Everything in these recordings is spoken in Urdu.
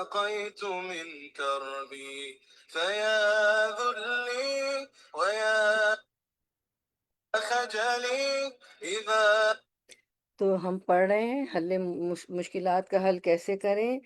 اشتقيت من كربي فيا ذلي ويا خجلي إذا تو ہم پڑھ رہے ہیں مشکلات کا حل کیسے کریں۔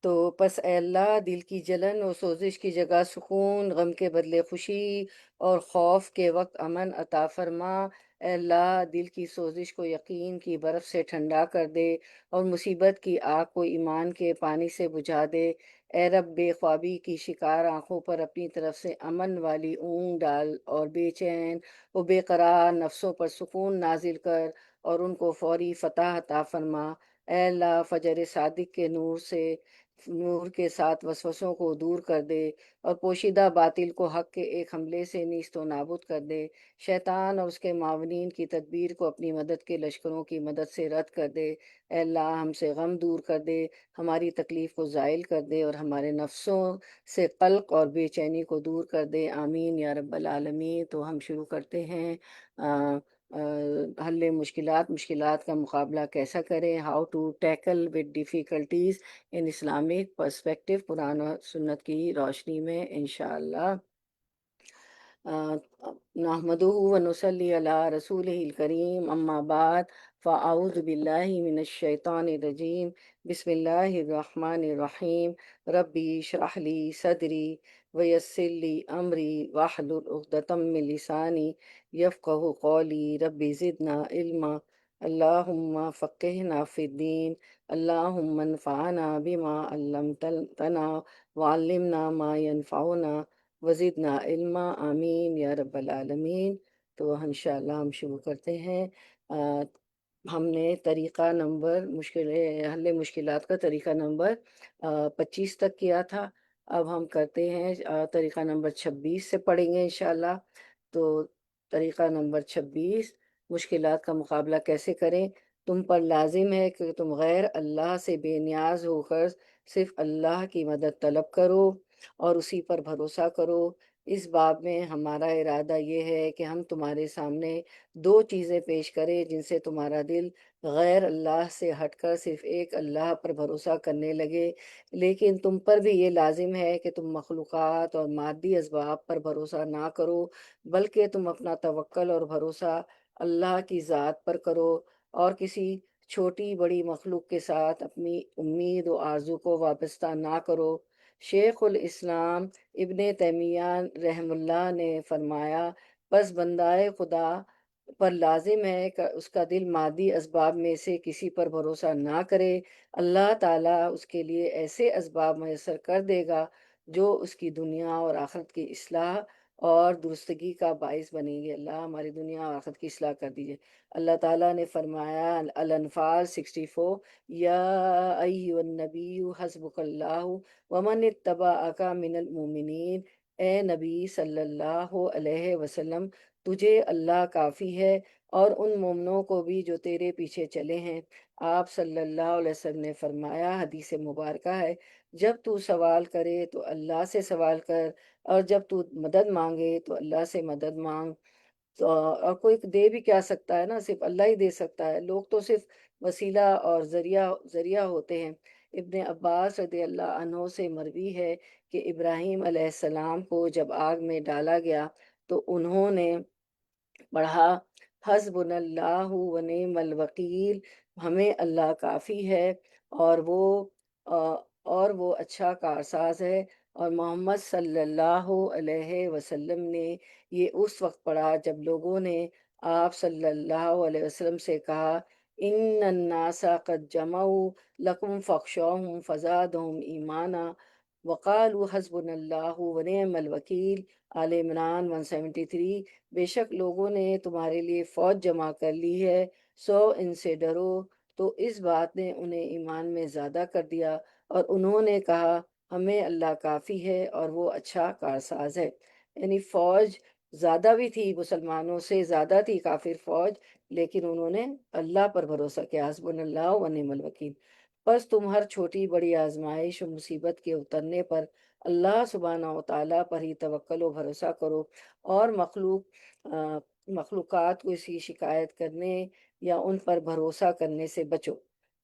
تو پس اے اللہ، دل کی جلن اور سوزش کی جگہ سکون، غم کے بدلے خوشی اور خوف کے وقت امن عطا فرما۔ اے اللہ، دل کی سوزش کو یقین کی برف سے ٹھنڈا کر دے اور مصیبت کی آگ کو ایمان کے پانی سے بجھا دے۔ اے رب، بے خوابی کی شکار آنکھوں پر اپنی طرف سے امن والی اونگ ڈال اور بے چین و بے قرار نفسوں پر سکون نازل کر اور ان کو فوری فتح عطا فرما۔ اے اللہ، فجر صادق کے نور کے ساتھ وسوسوں کو دور کر دے اور پوشیدہ باطل کو حق کے ایک حملے سے نیست و نابود کر دے۔ شیطان اور اس کے معاونین کی تدبیر کو اپنی مدد کے لشکروں کی مدد سے رد کر دے۔ اے اللہ، ہم سے غم دور کر دے، ہماری تکلیف کو زائل کر دے اور ہمارے نفسوں سے قلق اور بے چینی کو دور کر دے۔ آمین یا رب العالمین۔ تو ہم شروع کرتے ہیں حل مشکلات کا مقابلہ کیسا کریں، how to tackle with difficulties in Islamic perspective, قرآن و سنت کی روشنی میں انشاءاللہ۔ نحمدہ ونصلی علی رسولہ الکریم، اما بعد فاعوذ باللہ من الشیطان الرجیم، بسم اللہ الرحمن الرحیم۔ ربی اشرح لی صدری ویسر لی امری واحلل عقدۃ من لسانی یفقہوا قولی۔ ربی زدنا علما، اللہم فقہنا فی الدین، اللہم انفعنا بما علمتنا وعلمنا ما ینفعنا وزدنا علما، آمین یا رب العالمین۔ تو انشاءاللہ ہم شروع کرتے ہیں۔ ہم نے طریقہ نمبر حل مشکلات کا طریقہ نمبر 25 تک کیا تھا۔ اب ہم کرتے ہیں طریقہ نمبر 26 سے پڑھیں گے انشاءاللہ۔ تو طریقہ نمبر 26، مشکلات کا مقابلہ کیسے کریں۔ تم پر لازم ہے کہ تم غیر اللہ سے بے نیاز ہو کر صرف اللہ کی مدد طلب کرو اور اسی پر بھروسہ کرو۔ اس باب میں ہمارا ارادہ یہ ہے کہ ہم تمہارے سامنے دو چیزیں پیش کریں جن سے تمہارا دل غیر اللہ سے ہٹ کر صرف ایک اللہ پر بھروسہ کرنے لگے، لیکن تم پر بھی یہ لازم ہے کہ تم مخلوقات اور مادی اسباب پر بھروسہ نہ کرو، بلکہ تم اپنا توکل اور بھروسہ اللہ کی ذات پر کرو اور کسی چھوٹی بڑی مخلوق کے ساتھ اپنی امید و آرزو کو وابستہ نہ کرو۔ شیخ الاسلام ابن تیمیہ رحم اللہ نے فرمایا، بس بندائے خدا پر لازم ہے کہ اس کا دل مادی اسباب میں سے کسی پر بھروسہ نہ کرے، اللہ تعالیٰ اس کے لیے ایسے اسباب میسر کر دے گا جو اس کی دنیا اور آخرت کی اصلاح اور درستگی کا باعث بنیں گے۔ اللہ ہماری دنیا اور آخرت کی اصلاح کر دیجئے۔ اللہ تعالیٰ نے فرمایا الانفال 64، یا ایھا النبی حسبک اللہ ومن اتبعک من المؤمنین۔ اے نبی صلی اللہ علیہ وسلم، تجھے اللہ کافی ہے اور ان مومنوں کو بھی جو تیرے پیچھے چلے ہیں۔ آپ صلی اللہ علیہ وسلم نے فرمایا، حدیث مبارکہ ہے، جب تو سوال کرے تو اللہ سے سوال کر اور جب تو مدد مانگے تو اللہ سے مدد مانگ۔ اور کوئی دے بھی کیا سکتا ہے نا، صرف اللہ ہی دے سکتا ہے، لوگ تو صرف وسیلہ اور ذریعہ ہوتے ہیں۔ ابن عباس رضی اللہ عنہ سے مروی ہے کہ ابراہیم علیہ السلام کو جب آگ میں ڈالا گیا تو انہوں نے پڑھا، حسبنا اللہ و نعم الوکیل، ہمیں اللہ کافی ہے اور وہ اچھا کارساز ہے۔ اور محمد صلی اللہ علیہ وسلم نے یہ اس وقت پڑھا جب لوگوں نے آپ صلی اللہ علیہ وسلم سے کہا، ان الناس قد جمعوا لکم فاخشوہم فزادہم ایمانا وقالوا حسبنا اللہ ونعم الوکیل۔ آل عمران 173۔ بے شک لوگوں نے تمہارے لیے فوج جمع کر لی ہے، سو ان سے ڈرو۔ تو اس بات نے انہیں ایمان میں زیادہ کر دیا اور انہوں نے کہا، ہمیں اللہ کافی ہے اور وہ اچھا کارساز ہے۔ یعنی فوج زیادہ بھی تھی، مسلمانوں سے زیادہ تھی کافر فوج، لیکن انہوں نے اللہ پر بھروسہ کیا، حسبنا اللہ و نعم الوکیل۔ بس تم ہر چھوٹی بڑی آزمائش و مصیبت کے اترنے پر اللہ سبحانہ و تعالیٰ پر ہی توکل و بھروسہ کرو اور مخلوقات کو اس کی شکایت کرنے یا ان پر بھروسہ کرنے سے بچو۔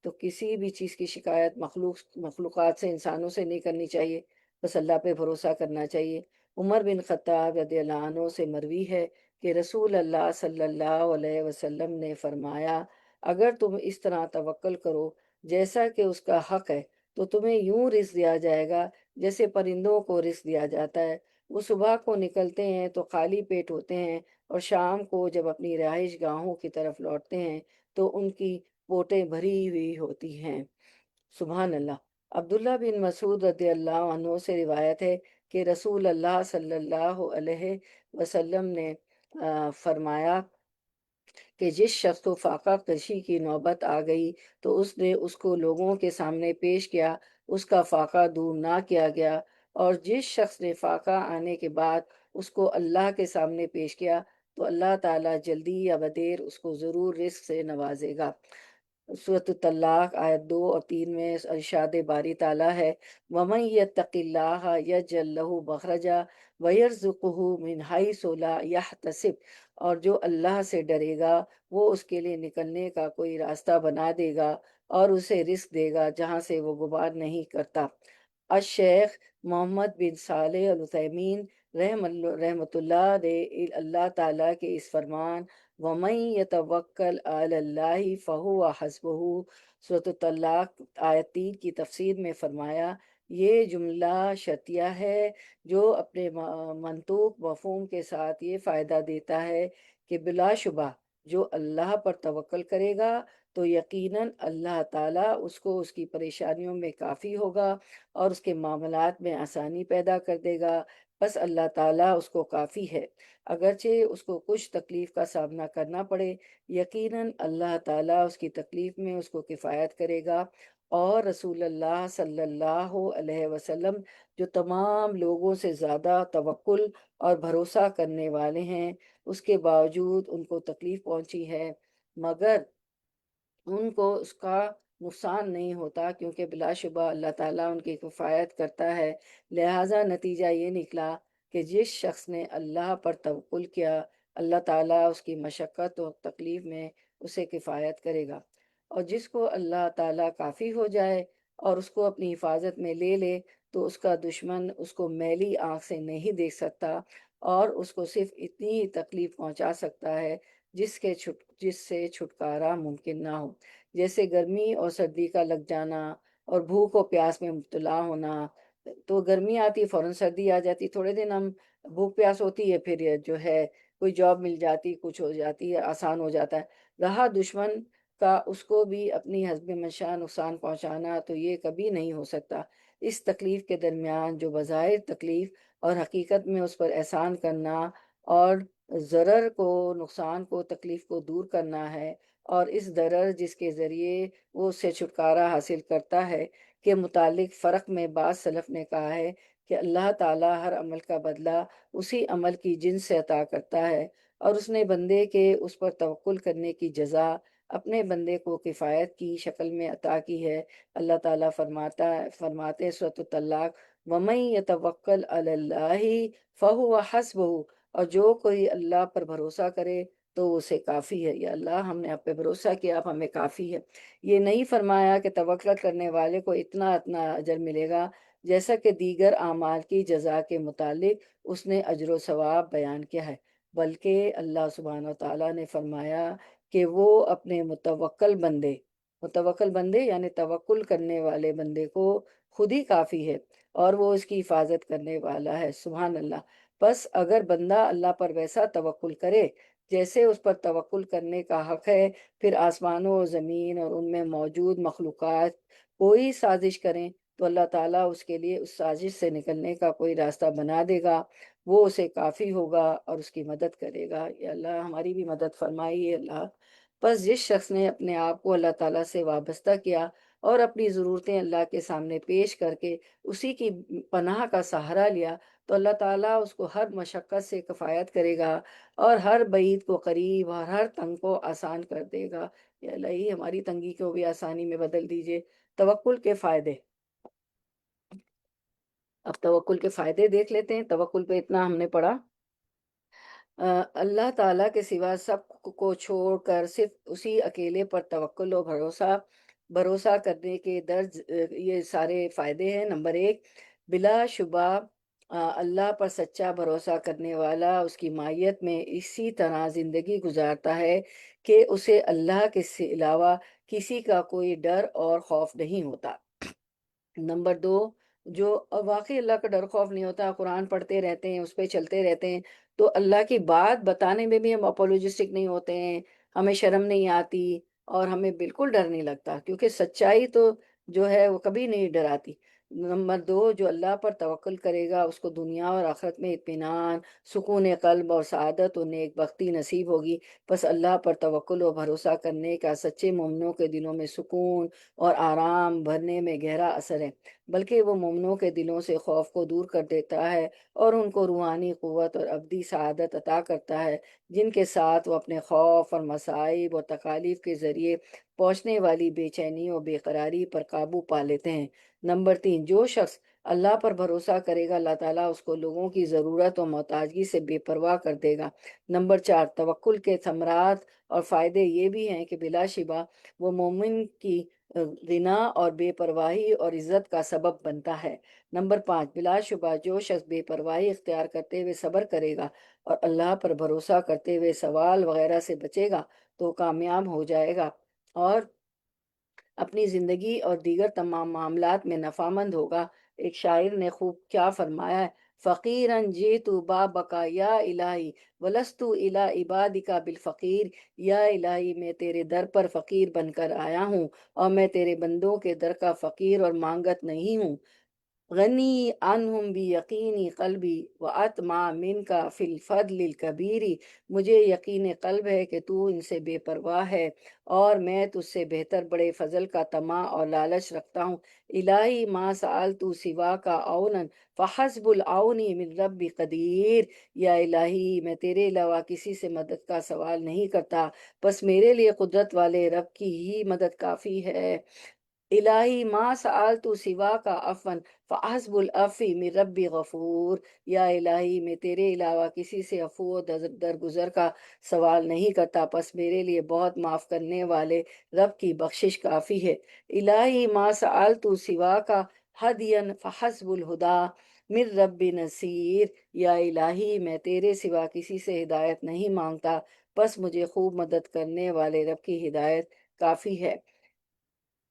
تو کسی بھی چیز کی شکایت مخلوقات سے، انسانوں سے نہیں کرنی چاہیے، بس اللہ پہ بھروسہ کرنا چاہیے۔ عمر بن خطاب رضی اللہ عنہ سے مروی ہے کہ رسول اللہ صلی اللہ علیہ وسلم نے فرمایا، اگر تم اس طرح توکل کرو جیسا کہ اس کا حق ہے تو تمہیں یوں رزق دیا جائے گا جیسے پرندوں کو رزق دیا جاتا ہے۔ وہ صبح کو نکلتے ہیں تو خالی پیٹ ہوتے ہیں، اور شام کو جب اپنی رہائش گاہوں کی طرف لوٹتے ہیں تو ان کی پوٹیں بھری ہوئی ہوتی ہیں۔ سبحان اللہ۔ عبداللہ بن مسعود رضی اللہ عنہ سے روایت ہے کہ رسول اللہ صلی اللہ علیہ وسلم نے فرمایا کہ جس شخص کو فاقہ کشی کی نوبت آ گئی تو اس نے اس کو لوگوں کے سامنے پیش کیا، اس کا فاقہ دور نہ کیا گیا، اور جس شخص نے فاقہ آنے کے بعد اس کو اللہ کے سامنے پیش کیا تو اللہ تعالیٰ جلدی یا بدیر اس کو ضرور رزق سے نوازے گا۔ سورۃ الطلاق آیت 2 اور 3 میں ارشاد باری تعالیٰ ہے، وَمَن يَتَّقِ اللَّهَ يَجْعَل لَّهُ مَخْرَجًا وَيَرْزُقْهُ مِنْ حَيْثُ لَا يَحْتَسِبُ، اور جو اللہ سے ڈرے گا وہ اس کے لیے نکلنے کا کوئی راستہ بنا دے گا اور اسے رزق دے گا جہاں سے وہ گمان نہیں کرتا۔ الشیخ محمد بن صالح العثیمین رحمۃ اللہ نے اللہ تعالیٰ کے اس فرمان وَمَن يَتَوَکَّلْ عَلَى اللَّهِ فَهُوَ حَسْبُهُ سورۃ الطلاق آیت 3 کی تفسیر میں فرمایا، یہ جملہ شرطیہ ہے جو اپنے منطوق مفہوم کے ساتھ یہ فائدہ دیتا ہے کہ بلا شبہ جو اللہ پر توکل کرے گا تو یقیناً اللہ تعالیٰ اس کو اس کی پریشانیوں میں کافی ہوگا اور اس کے معاملات میں آسانی پیدا کر دے گا۔ بس اللہ تعالیٰ اس کو کافی ہے، اگرچہ اس کو کچھ تکلیف کا سامنا کرنا پڑے، یقیناً اللہ تعالیٰ اس کی تکلیف میں اس کو کفایت کرے گا۔ اور رسول اللہ صلی اللہ علیہ وسلم جو تمام لوگوں سے زیادہ توکل اور بھروسہ کرنے والے ہیں، اس کے باوجود ان کو تکلیف پہنچی ہے مگر ان کو اس کا نقصان نہیں ہوتا، کیونکہ بلا شبہ اللہ تعالیٰ ان کی کفایت کرتا ہے۔ لہٰذا نتیجہ یہ نکلا کہ جس شخص نے اللہ پر توکل کیا، اللہ تعالیٰ اس کی مشقت اور تکلیف میں اسے کفایت کرے گا، اور جس کو اللہ تعالیٰ کافی ہو جائے اور اس کو اپنی حفاظت میں لے لے تو اس کا دشمن اس کو میلی آنکھ سے نہیں دیکھ سکتا اور اس کو صرف اتنی ہی تکلیف پہنچا سکتا ہے جس سے چھٹکارا ممکن نہ ہو، جیسے گرمی اور سردی کا لگ جانا اور بھوک و پیاس میں مبتلا ہونا۔ تو گرمی آتی فوراً سردی آ جاتی، تھوڑے دن ہم بھوک پیاس ہوتی ہے، پھر یہ جو ہے کوئی جاب مل جاتی، کچھ ہو جاتی ہے، آسان ہو جاتا ہے۔ رہا دشمن کا، اس کو بھی اپنی حسب منشاء نقصان پہنچانا تو یہ کبھی نہیں ہو سکتا۔ اس تکلیف کے درمیان جو بظاہر تکلیف اور حقیقت میں اس پر احسان کرنا اور ضرر کو، نقصان کو، تکلیف کو دور کرنا ہے، اور اس ضرر جس کے ذریعے وہ اس سے چھٹکارا حاصل کرتا ہے کے متعلق فرق میں بعض سلف نے کہا ہے کہ اللہ تعالیٰ ہر عمل کا بدلہ اسی عمل کی جنس سے عطا کرتا ہے، اور اس نے بندے کے اس پر توکل کرنے کی جزا اپنے بندے کو کفایت کی شکل میں عطا کی ہے۔ اللہ تعالیٰ فرماتے سورۃ الطلاق، وَمَن يَتَوَکَّلْ عَلَى اللَّهِ فَهُوَ حَسْبُهُ، اور جو کوئی اللہ پر بھروسہ کرے تو اسے کافی ہے۔ یا اللہ، ہم نے آپ پہ بھروسہ کیا، آپ ہمیں کافی ہے۔ یہ نہیں فرمایا کہ توکل کرنے والے کو اتنا اجر ملے گا جیسا کہ دیگر اعمال کی جزا کے متعلق اس نے اجر و ثواب بیان کیا ہے، بلکہ اللہ سبحانہ و تعالیٰ نے فرمایا کہ وہ اپنے متوکل بندے یعنی توکل کرنے والے بندے کو خود ہی کافی ہے اور وہ اس کی حفاظت کرنے والا ہے۔ سبحان اللہ۔ بس اگر بندہ اللہ پر ویسا توکل کرے جیسے اس پر توکل کرنے کا حق ہے، پھر آسمانوں اور زمین اور ان میں موجود مخلوقات کوئی سازش کریں تو اللہ تعالیٰ اس کے لیے اس سازش سے نکلنے کا کوئی راستہ بنا دے گا، وہ اسے کافی ہوگا اور اس کی مدد کرے گا۔ یا اللہ ہماری بھی مدد فرمائیے اللہ۔ بس جس شخص نے اپنے آپ کو اللہ تعالیٰ سے وابستہ کیا اور اپنی ضرورتیں اللہ کے سامنے پیش کر کے اسی کی پناہ کا سہارا لیا تو اللہ تعالیٰ اس کو ہر مشقت سے کفایت کرے گا اور ہر بعید کو قریب اور ہر تنگ کو آسان کر دے گا۔ یا اللہ ہماری تنگی کو بھی آسانی میں بدل دیجئے۔ توکل کے فائدے۔ اب توکل کے فائدے دیکھ لیتے ہیں۔ توکل پہ اتنا ہم نے پڑھا۔ اللہ تعالیٰ کے سوا سب کو چھوڑ کر صرف اسی اکیلے پر توکل و بھروسہ بھروسہ کرنے کے درج یہ سارے فائدے ہیں۔ نمبر ایک، بلا شبہ اللہ پر سچا بھروسہ کرنے والا اس کی معیت میں اسی طرح زندگی گزارتا ہے کہ اسے اللہ کے علاوہ کسی کا کوئی ڈر اور خوف نہیں ہوتا۔ نمبر دو، جو واقعی اللہ کا ڈر خوف نہیں ہوتا، قرآن پڑھتے رہتے ہیں، اس پہ چلتے رہتے ہیں، تو اللہ کی بات بتانے میں بھی ہم اپولوجسٹک نہیں ہوتے ہیں، ہمیں شرم نہیں آتی اور ہمیں بالکل ڈر نہیں لگتا، کیونکہ سچائی تو جو ہے وہ کبھی نہیں ڈراتی۔ نمبر دو، جو اللہ پر توکل کرے گا اس کو دنیا اور آخرت میں اطمینان، سکون قلب اور سعادت و نیک بختی نصیب ہوگی۔ بس اللہ پر توکل و بھروسہ کرنے کا سچے مومنوں کے دلوں میں سکون اور آرام بھرنے میں گہرا اثر ہے، بلکہ وہ مومنوں کے دلوں سے خوف کو دور کر دیتا ہے اور ان کو روحانی قوت اور ابدی سعادت عطا کرتا ہے، جن کے ساتھ وہ اپنے خوف اور مصائب اور تکالیف کے ذریعے پہنچنے والی بے چینی اور بے قراری پر قابو پا لیتے ہیں۔ نمبر تین، جو شخص اللہ پر بھروسہ کرے گا اللہ تعالیٰ اس کو لوگوں کی ضرورت اور محتاجگی سے بے پرواہ کر دے گا۔ نمبر چار، توکل کے ثمرات اور فائدے یہ بھی ہیں کہ بلا شبہ وہ مومن کی غنا اور بے پرواہی اور عزت کا سبب بنتا ہے۔ نمبر پانچ، بلا شبہ جو شخص بے پرواہی اختیار کرتے ہوئے صبر کرے گا اور اللہ پر بھروسہ کرتے ہوئے سوال وغیرہ سے بچے گا تو کامیاب ہو جائے گا اور اپنی زندگی اور دیگر تمام معاملات میں نفعمند ہوگا۔ ایک شاعر نے خوب کیا فرمایا ہے، فقیرن جیتو بابکا یا الہی ولستو الی عبادکا بالفقیر، یا الہی میں تیرے در پر فقیر بن کر آیا ہوں اور میں تیرے بندوں کے در کا فقیر اور مانگت نہیں ہوں۔ غنی عنہم بھی یقینی قلبی و اطمع من کا فی الفضل الکبیری، مجھے یقین قلب ہے کہ تو ان سے بے پرواہ ہے اور میں تجھ سے بہتر بڑے فضل کا طمع اور لالچ رکھتا ہوں۔ الہی ما سألت سوا کا عونن فحسب العونی من ربی قدیر، یا الہی میں تیرے علاوہ کسی سے مدد کا سوال نہیں کرتا، بس میرے لیے قدرت والے رب کی ہی مدد کافی ہے۔ الہی ما سألت سوا کا عفوا فحسب العفو من ربی غفور، یا الہی میں تیرے علاوہ کسی سے عفو و درگزر کا سوال نہیں کرتا، پس میرے لیے بہت معاف کرنے والے رب کی بخشش کافی ہے۔ الہی ما سألت سوا کا ہدیا فحسب الہدا من رب نصیر، یا الہی میں تیرے سوا کسی سے ہدایت نہیں مانگتا، بس مجھے خوب مدد کرنے والے رب کی ہدایت کافی ہے۔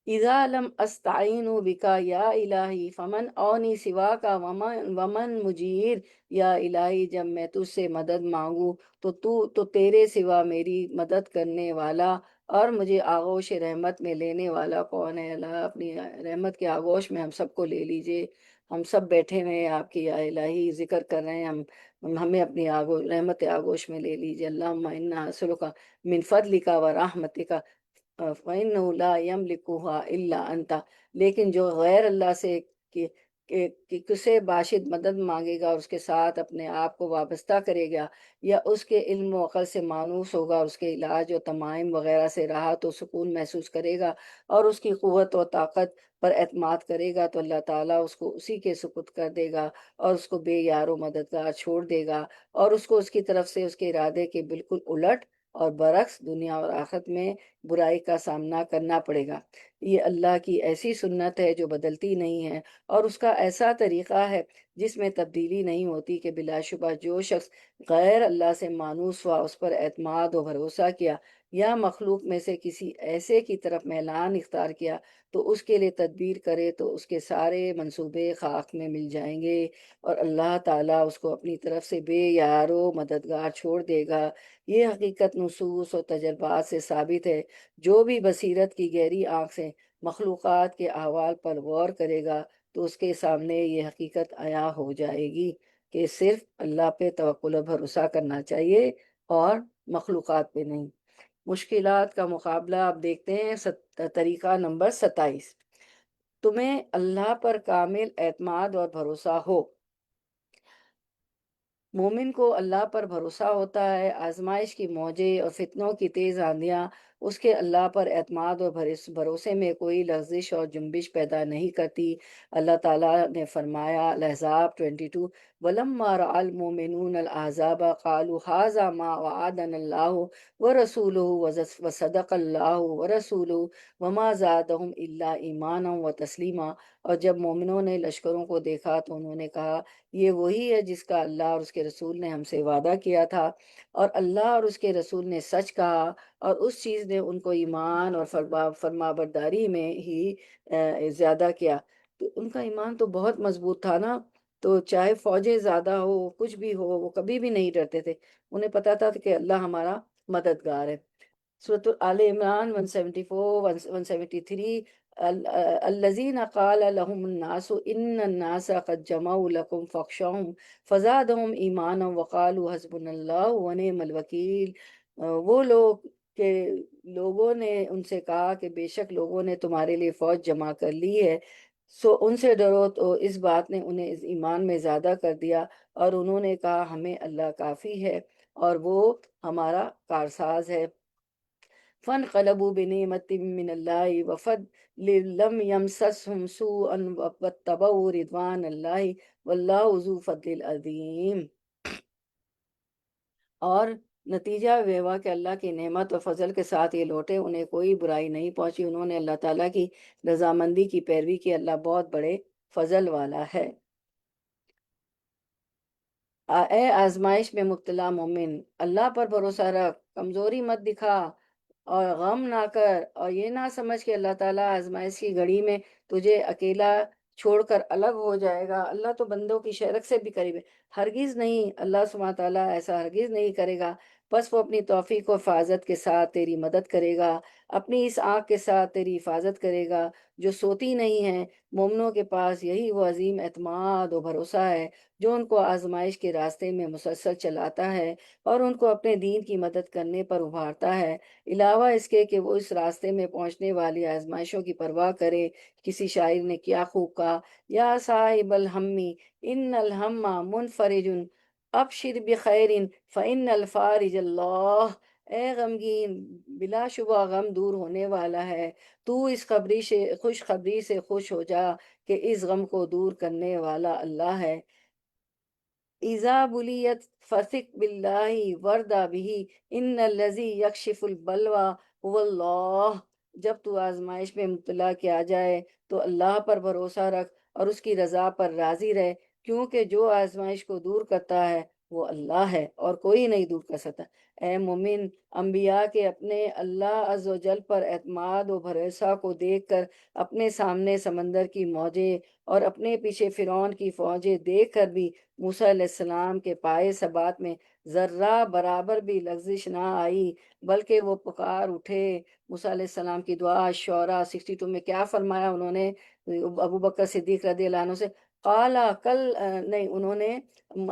اذا لم استعین بکا یا الہی فمن اونی سوا کا ومن مجیر، یا الہی جب میں تجھ سے مدد مانگوں تو تیرے سوا میری مدد کرنے والا اور مجھے آغوش رحمت میں لینے والا کون ہے؟ اللہ اپنی رحمت کے آغوش میں ہم سب کو لے لیجئے۔ ہم سب بیٹھے ہوئے ہیں آپ کی یا الہی ذکر کر رہے ہیں، ہمیں اپنی رحمت آغوش میں لے لیجئے۔ اللہم انا نسألک من فضلک و رحمتک فَإِنَّهُ لَا يَمْلِكُهَا إِلَّا أَنْتَ، لیکن جو غیر اللہ سے کسے باشد مدد مانگے گا اور اس کے ساتھ اپنے آپ کو وابستہ کرے گا یا اس کے علم و عقل سے مانوس ہوگا، اس کے علاج و تمائم وغیرہ سے راحت و سکون محسوس کرے گا اور اس کی قوت و طاقت پر اعتماد کرے گا، تو اللہ تعالیٰ اس کو اسی کے سپرد کر دے گا اور اس کو بے یار و مددگار چھوڑ دے گا، اور اس کو اس کی طرف سے اس کے ارادے کے بالکل الٹ اور برعکس دنیا اور آخرت میں برائی کا سامنا کرنا پڑے گا۔ یہ اللہ کی ایسی سنت ہے جو بدلتی نہیں ہے، اور اس کا ایسا طریقہ ہے جس میں تبدیلی نہیں ہوتی کہ بلا شبہ جو شخص غیر اللہ سے مانوس ہوا، اس پر اعتماد و بھروسہ کیا یا مخلوق میں سے کسی ایسے کی طرف میلان اختیار کیا تو اس کے لیے تدبیر کرے تو اس کے سارے منصوبے خاک میں مل جائیں گے اور اللہ تعالیٰ اس کو اپنی طرف سے بے یار و مددگار چھوڑ دے گا۔ یہ حقیقت نصوص اور تجربات سے ثابت ہے۔ جو بھی بصیرت کی گہری آنکھ سے مخلوقات کے احوال پر غور کرے گا تو اس کے سامنے یہ حقیقت عیاں ہو جائے گی کہ صرف اللہ پہ توکل و بھروسہ کرنا چاہیے اور مخلوقات پہ نہیں۔ مشکلات کا مقابلہ اب دیکھتے ہیں، طریقہ نمبر 27، تمہیں اللہ پر کامل اعتماد اور بھروسہ ہو۔ مومن کو اللہ پر بھروسہ ہوتا ہے، آزمائش کی موجیں اور فتنوں کی تیز آندیاں اس کے اللہ پر اعتماد اور بھروسے میں کوئی لغزش اور جنبش پیدا نہیں کرتی۔ اللہ تعالیٰ نے فرمایا، الاحزاب 22، وَلَمَّا رَأَى الْمُؤْمِنُونَ الْأَحْزَابَ قَالُوا هَٰذَا مَا وَعَدَنَا اللَّهُ وَرَسُولُهُ وَصَدَقَ اللَّهُ وَرَسُولُهُ وَمَا زَادَهُمْ إِلَّا إِيمَانًا وَتَسْلِيمًا۔ اور جب مومنوں نے لشکروں کو دیکھا تو انہوں نے کہا، یہ وہی ہے جس کا اللہ اور اس کے رسول نے ہم سے وعدہ کیا تھا، اور اللہ اور اس کے رسول نے سچ کہا، اور اس چیز نے ان کو ایمان اور فرمانبرداری میں ہی زیادہ کیا۔ تو ان کا ایمان تو بہت مضبوط تھا نا، تو چاہے فوجیں زیادہ ہو، کچھ بھی ہو، وہ کبھی بھی نہیں ڈرتے تھے۔ انہیں پتا تھا کہ اللہ ہمارا مددگار ہے۔ سورۃ آل عمران 174 173، الذین قال لهم الناس ان الناس قد جمعوا لكم فاخشوهم فزادهم ایمانا وقالوا حسبنا اللہ ونعم الوکیل۔ وہ لوگ کہ لوگوں نے ان سے کہا کہ بے شک لوگوں نے تمہارے لیے فوج جمع کر لی ہے، سو ان سے ڈرو، تو اس بات نے انہیں اس ایمان میں زیادہ کر دیا، اور انہوں نے کہا ہمیں اللہ کافی ہے اور وہ ہمارا کارساز ہے۔ فانقلبوا بنعمة من الله وفضل لم يمسسهم سوء واتبعوا رضوان الله والله ذو فضل عظیم۔ اور نتیجہ یہ ہوا کہ اللہ کی نعمت و فضل کے ساتھ یہ لوٹے، انہیں کوئی برائی نہیں پہنچی، انہوں نے اللہ تعالیٰ کی رضامندی کی پیروی کی۔ اللہ بہت بڑے فضل والا ہے۔ اے آزمائش میں مبتلا مومن، اللہ پر بھروسہ رکھ، کمزوری مت دکھا اور غم نہ کر، اور یہ نہ سمجھ کہ اللہ تعالیٰ آزمائش کی گھڑی میں تجھے اکیلا چھوڑ کر الگ ہو جائے گا۔ اللہ تو بندوں کی شرک سے بھی قریب ہے، ہرگز نہیں، اللہ سبحانہ تعالیٰ ایسا ہرگز نہیں کرے گا۔ بس وہ اپنی توفیق و حفاظت کے ساتھ تیری مدد کرے گا، اپنی اس آنکھ کے ساتھ تیری حفاظت کرے گا جو سوتی نہیں ہے۔ مومنوں کے پاس یہی وہ عظیم اعتماد و بھروسہ ہے جو ان کو آزمائش کے راستے میں مسلسل چلاتا ہے اور ان کو اپنے دین کی مدد کرنے پر ابھارتا ہے، علاوہ اس کے کہ وہ اس راستے میں پہنچنے والی آزمائشوں کی پرواہ کرے۔ کسی شاعر نے کیا خوب کہا، یا صاحب الہمی ان الہم منفرج ابشر بخیر فإن الفارج اللہ۔ اے غمگین، بلا شبہ غم دور ہونے والا ہے، تو اس خوش خبری سے خوش ہو جا کہ اس غم کو دور کرنے والا اللہ ہے۔ اذا بلیت فثق باللہ وردہ بھی ان الذی یکشف البلوى هو اللہ۔ جب تو آزمائش میں مبتلا کیا جائے تو اللہ پر بھروسہ رکھ اور اس کی رضا پر راضی رہ، کیونکہ جو آزمائش کو دور کرتا ہے وہ اللہ ہے اور کوئی نہیں دور کر سکتا۔ اے مومن، انبیاء کے اپنے اللہ عز و جل پر اعتماد و بھروسہ کو دیکھ کر، اپنے سامنے سمندر کی موجیں اور اپنے پیچھے فرعون کی فوجیں دیکھ کر بھی موسیٰ علیہ السلام کے پائے ثبات میں ذرہ برابر بھی لغزش نہ آئی، بلکہ وہ پکار اٹھے۔ موسیٰ علیہ السلام کی دعا شعراء 62 میں کیا فرمایا انہوں نے ابو بکر صدیق رضی اللہ عنہ سے؟ قالا کل نہیں، انہوں نے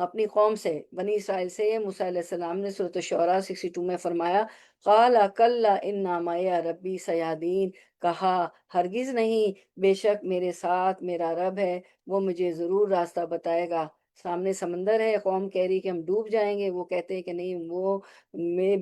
اپنی قوم سے، بنی اسرائیل سے، موسیٰ علیہ السلام نے سورۃ الشعراء 62 میں فرمایا، قالا کلا انا معی ربی سیہدین، کہا ہرگز نہیں، بے شک میرے ساتھ میرا رب ہے، وہ مجھے ضرور راستہ بتائے گا۔ سامنے سمندر ہے، قوم کہہ رہی کہ ہم ڈوب جائیں گے، وہ کہتے ہیں کہ نہیں، وہ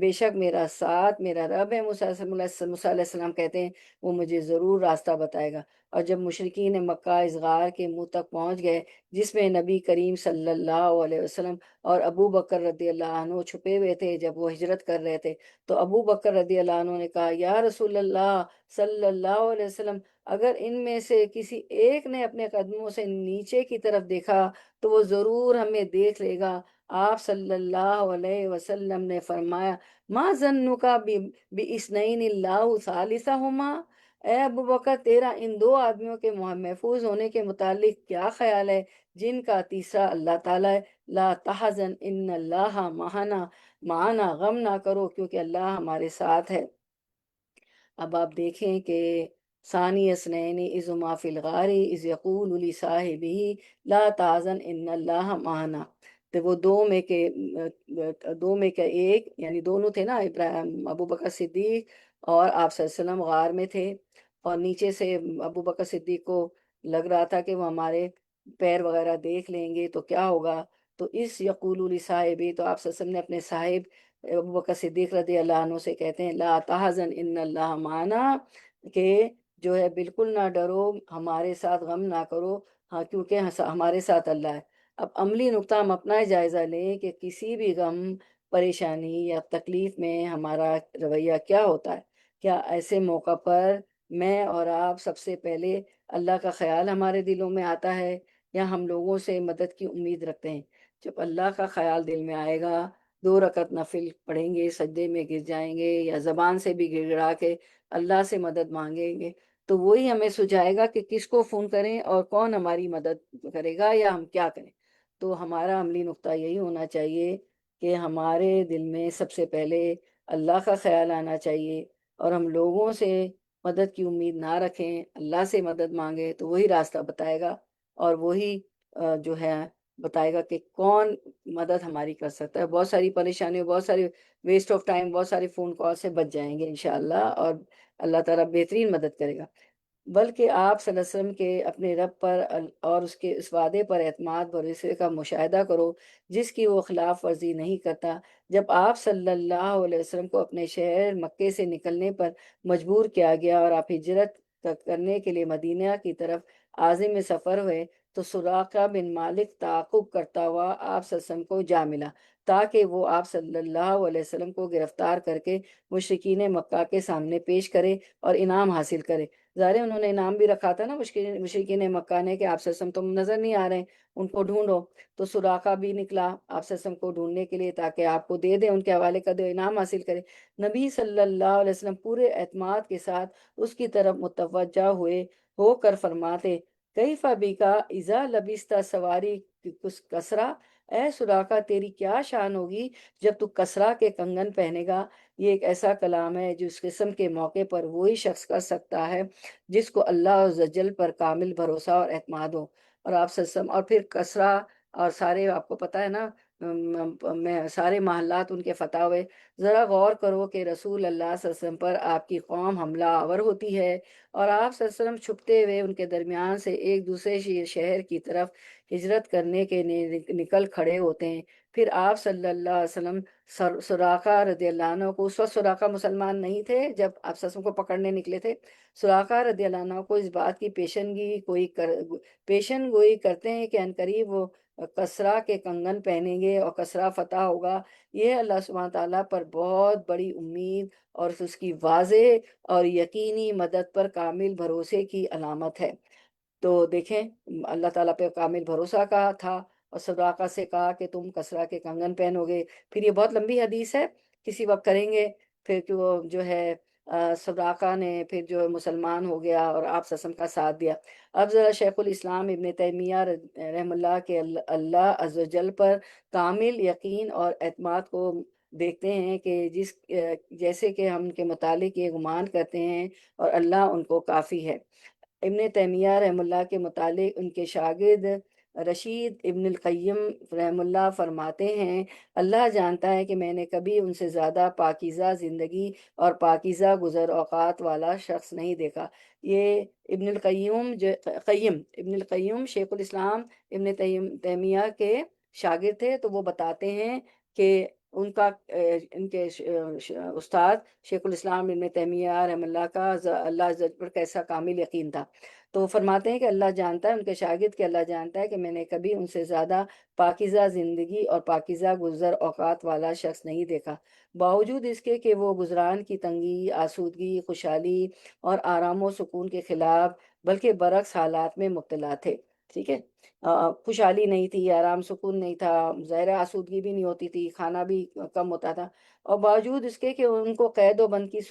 بے شک میرا ساتھ میرا رب ہے۔ موسیٰ علیہ السلام کہتے ہیں وہ مجھے ضرور راستہ بتائے گا۔ اور جب مشرکین مکہ اس غار کے منہ تک پہنچ گئے جس میں نبی کریم صلی اللہ علیہ وسلم اور ابو بکر رضی اللہ عنہ چھپے ہوئے تھے، جب وہ ہجرت کر رہے تھے، تو ابو بکر رضی اللہ عنہ نے کہا، یا رسول اللہ صلی اللہ علیہ وسلم، اگر ان میں سے کسی ایک نے اپنے قدموں سے نیچے کی طرف دیکھا تو وہ ضرور ہمیں دیکھ لے گا۔ آپ صلی اللہ علیہ وسلم نے فرمایا، ما ظنک باثنین اللہ ثالثہما؟ اے ابو بکر، تیرا ان دو آدمیوں کے محفوظ ہونے کے متعلق کیا خیال ہے جن کا تیسرا اللہ تعالیٰ ہے؟ لا تحزن ان اللہ معنا، غم نہ کرو کیونکہ اللہ ہمارے ساتھ ہے۔ اب آپ دیکھیں کہ ثانی اثنین اذ ہما فی الغار اذ یقول لصاحبہ لا تحزن ان اللہ معنا۔ تو وہ دو میں کے ایک، یعنی دونوں تھے نا، ابراہیم ابو بکر صدیق اور آپ صلی اللہ علیہ وسلم غار میں تھے، اور نیچے سے ابو بکر صدیق کو لگ رہا تھا کہ وہ ہمارے پیر وغیرہ دیکھ لیں گے تو کیا ہوگا، تو اس یقول لصاحبہ، تو آپ صلی اللہ علیہ وسلم نے اپنے صاحب ابو بکر صدیق رضی اللہ عنہ سے کہتے ہیں لا تحزن ان اللہ معنا، کہ جو ہے بالکل نہ ڈرو، ہمارے ساتھ غم نہ کرو، ہاں کیونکہ ہمارے ساتھ اللہ ہے۔ اب عملی نقطہ ہم اپنا جائزہ لیں کہ کسی بھی غم، پریشانی یا تکلیف میں ہمارا رویہ کیا ہوتا ہے۔ کیا ایسے موقع پر میں اور آپ سب سے پہلے اللہ کا خیال ہمارے دلوں میں آتا ہے، یا ہم لوگوں سے مدد کی امید رکھتے ہیں؟ جب اللہ کا خیال دل میں آئے گا، 2 رکعت نفل پڑھیں گے، سجدے میں گر جائیں گے یا زبان سے بھی گڑ گڑا کے اللہ سے مدد مانگیں گے، تو وہی ہمیں سجھائے گا کہ کس کو فون کریں اور کون ہماری مدد کرے گا یا ہم کیا کریں۔ تو ہمارا عملی نقطہ یہی ہونا چاہیے کہ ہمارے دل میں سب سے پہلے اللہ کا خیال آنا چاہیے، اور ہم لوگوں سے مدد کی امید نہ رکھیں، اللہ سے مدد مانگیں، تو وہی راستہ بتائے گا، اور وہی جو ہے بتائے گا کہ کون مدد ہماری کر سکتا ہے۔ بہت ساری پریشانیوں، بہت ساری ویسٹ آف ٹائم، بہت ساری فون کال سے بچ جائیں گے انشاءاللہ، اور اللہ تعالیٰ بہترین مدد کرے گا۔ بلکہ آپ صلی اللہ علیہ وسلم کے اپنے رب پر اور اس کے اس وعدے پر اعتماد بھروسے کا مشاہدہ کرو جس کی وہ خلاف ورزی نہیں کرتا۔ جب آپ صلی اللہ علیہ وسلم کو اپنے شہر مکے سے نکلنے پر مجبور کیا گیا اور آپ ہجرت کرنے کے لیے مدینہ کی طرف عازم سفر ہوئے، تو سراقہ بن مالک تعاقب کرتا ہوا آپ صلی اللہ علیہ وسلم کو جا ملا، تاکہ وہ آپ صلی اللہ علیہ وسلم کو گرفتار کر کے مشرکین مکہ کے سامنے پیش کرے اور انعام حاصل کرے۔ ظاہر ہے انہوں نے انعام بھی رکھا تھا نا مشرکین مکہ نے، کہ آپ صلی اللہ علیہ وسلم تم نظر نہیں آ رہے ہیں، ان کو ڈھونڈو۔ تو سراقہ بھی نکلا آپ صلی اللہ علیہ وسلم کو ڈھونڈنے کے لیے، تاکہ آپ کو دے دیں، ان کے حوالے کر دے، انعام حاصل کرے۔ نبی صلی اللہ علیہ وسلم پورے اعتماد کے ساتھ اس کی طرف متوجہ ہو کر فرماتے کیف بکا اذا لبست سواری کسرا، اے سراقہ تیری کیا شان ہوگی جب تو کسرا کے کنگن پہنے گا۔ یہ ایک ایسا کلام ہے جو اس قسم کے موقع پر وہی شخص کر سکتا ہے جس کو اللہ عز و جل پر کامل بھروسہ اور اعتماد ہو۔ اور آپ صلی اللہ علیہ وسلم، اور پھر کسرا اور سارے آپ کو پتہ ہے نا، میں سارے محلات ان کے فتح ہوئے۔ ذرا غور کرو کہ رسول اللہ صلی اللہ علیہ وسلم پر آپ کی قوم حملہ آور ہوتی ہے، اور آپ صلی اللہ علیہ وسلم چھپتے ہوئے ان کے درمیان سے ایک دوسرے شہر کی طرف ہجرت کرنے کے نکل کھڑے ہوتے ہیں۔ پھر آپ صلی اللہ علیہ وسلم سراقہ رضی اللہ عنہ کو، اس وقت سراقہ مسلمان نہیں تھے جب آپ صلی اللہ علیہ وسلم کو پکڑنے نکلے تھے، سراقہ رضی اللہ عنہ کو اس بات کی پیشن گوئی کرتے ہیں کہ عنقریب وہ کسرا کے کنگن پہنیں گے اور کسرا فتح ہوگا۔ یہ اللہ سبحانہ تعالیٰ پر بہت بڑی امید اور اس کی واضح اور یقینی مدد پر کامل بھروسے کی علامت ہے۔ تو دیکھیں، اللہ تعالیٰ پہ کامل بھروسہ کا تھا، اور سراقہ سے کہا کہ تم کسرا کے کنگن پہنو گے۔ پھر یہ بہت لمبی حدیث ہے، کسی وقت کریں گے۔ پھر کہ وہ جو ہے سراقہ نے پھر جو ہے مسلمان ہو گیا اور آپ صلی اللہ علیہ وسلم کا ساتھ دیا۔ اب ذرا شیخ الاسلام ابن تیمیہ رحم اللہ کے اللہ عز و جل پر کامل یقین اور اعتماد کو دیکھتے ہیں کہ جیسے کہ ہم ان کے متعلق یہ گمان کرتے ہیں، اور اللہ ان کو کافی ہے۔ ابن تیمیہ رحم اللہ کے متعلق ان کے شاگرد رشید ابن القیم رحم اللہ فرماتے ہیں اللہ جانتا ہے کہ میں نے کبھی ان سے زیادہ پاکیزہ زندگی اور پاکیزہ گزر اوقات والا شخص نہیں دیکھا۔ یہ ابن القیم شیخ الاسلام ابن تیمیہ کے شاگرد تھے، تو وہ بتاتے ہیں کہ ان کے استاد شیخ الاسلام ابن تیمیہ رحم اللہ کا اللہ عز و جل پر کیسا کامل یقین تھا۔ تو فرماتے ہیں کہ اللہ جانتا ہے، ان کے شاگرد کہ اللہ جانتا ہے کہ میں نے کبھی ان سے زیادہ پاکیزہ زندگی اور پاکیزہ گزر اوقات والا شخص نہیں دیکھا، باوجود اس کے کہ وہ گزران کی تنگی، آسودگی، خوشحالی اور آرام و سکون کے خلاف بلکہ برعکس حالات میں مبتلا تھے۔ ٹھیک ہے، خوشحالی نہیں تھی، آرام سکون نہیں تھا، ظاہر آسودگی بھی نہیں ہوتی تھی، کھانا بھی کم ہوتا تھا، اور باوجود اس کے کہ ان کو قید و بند کی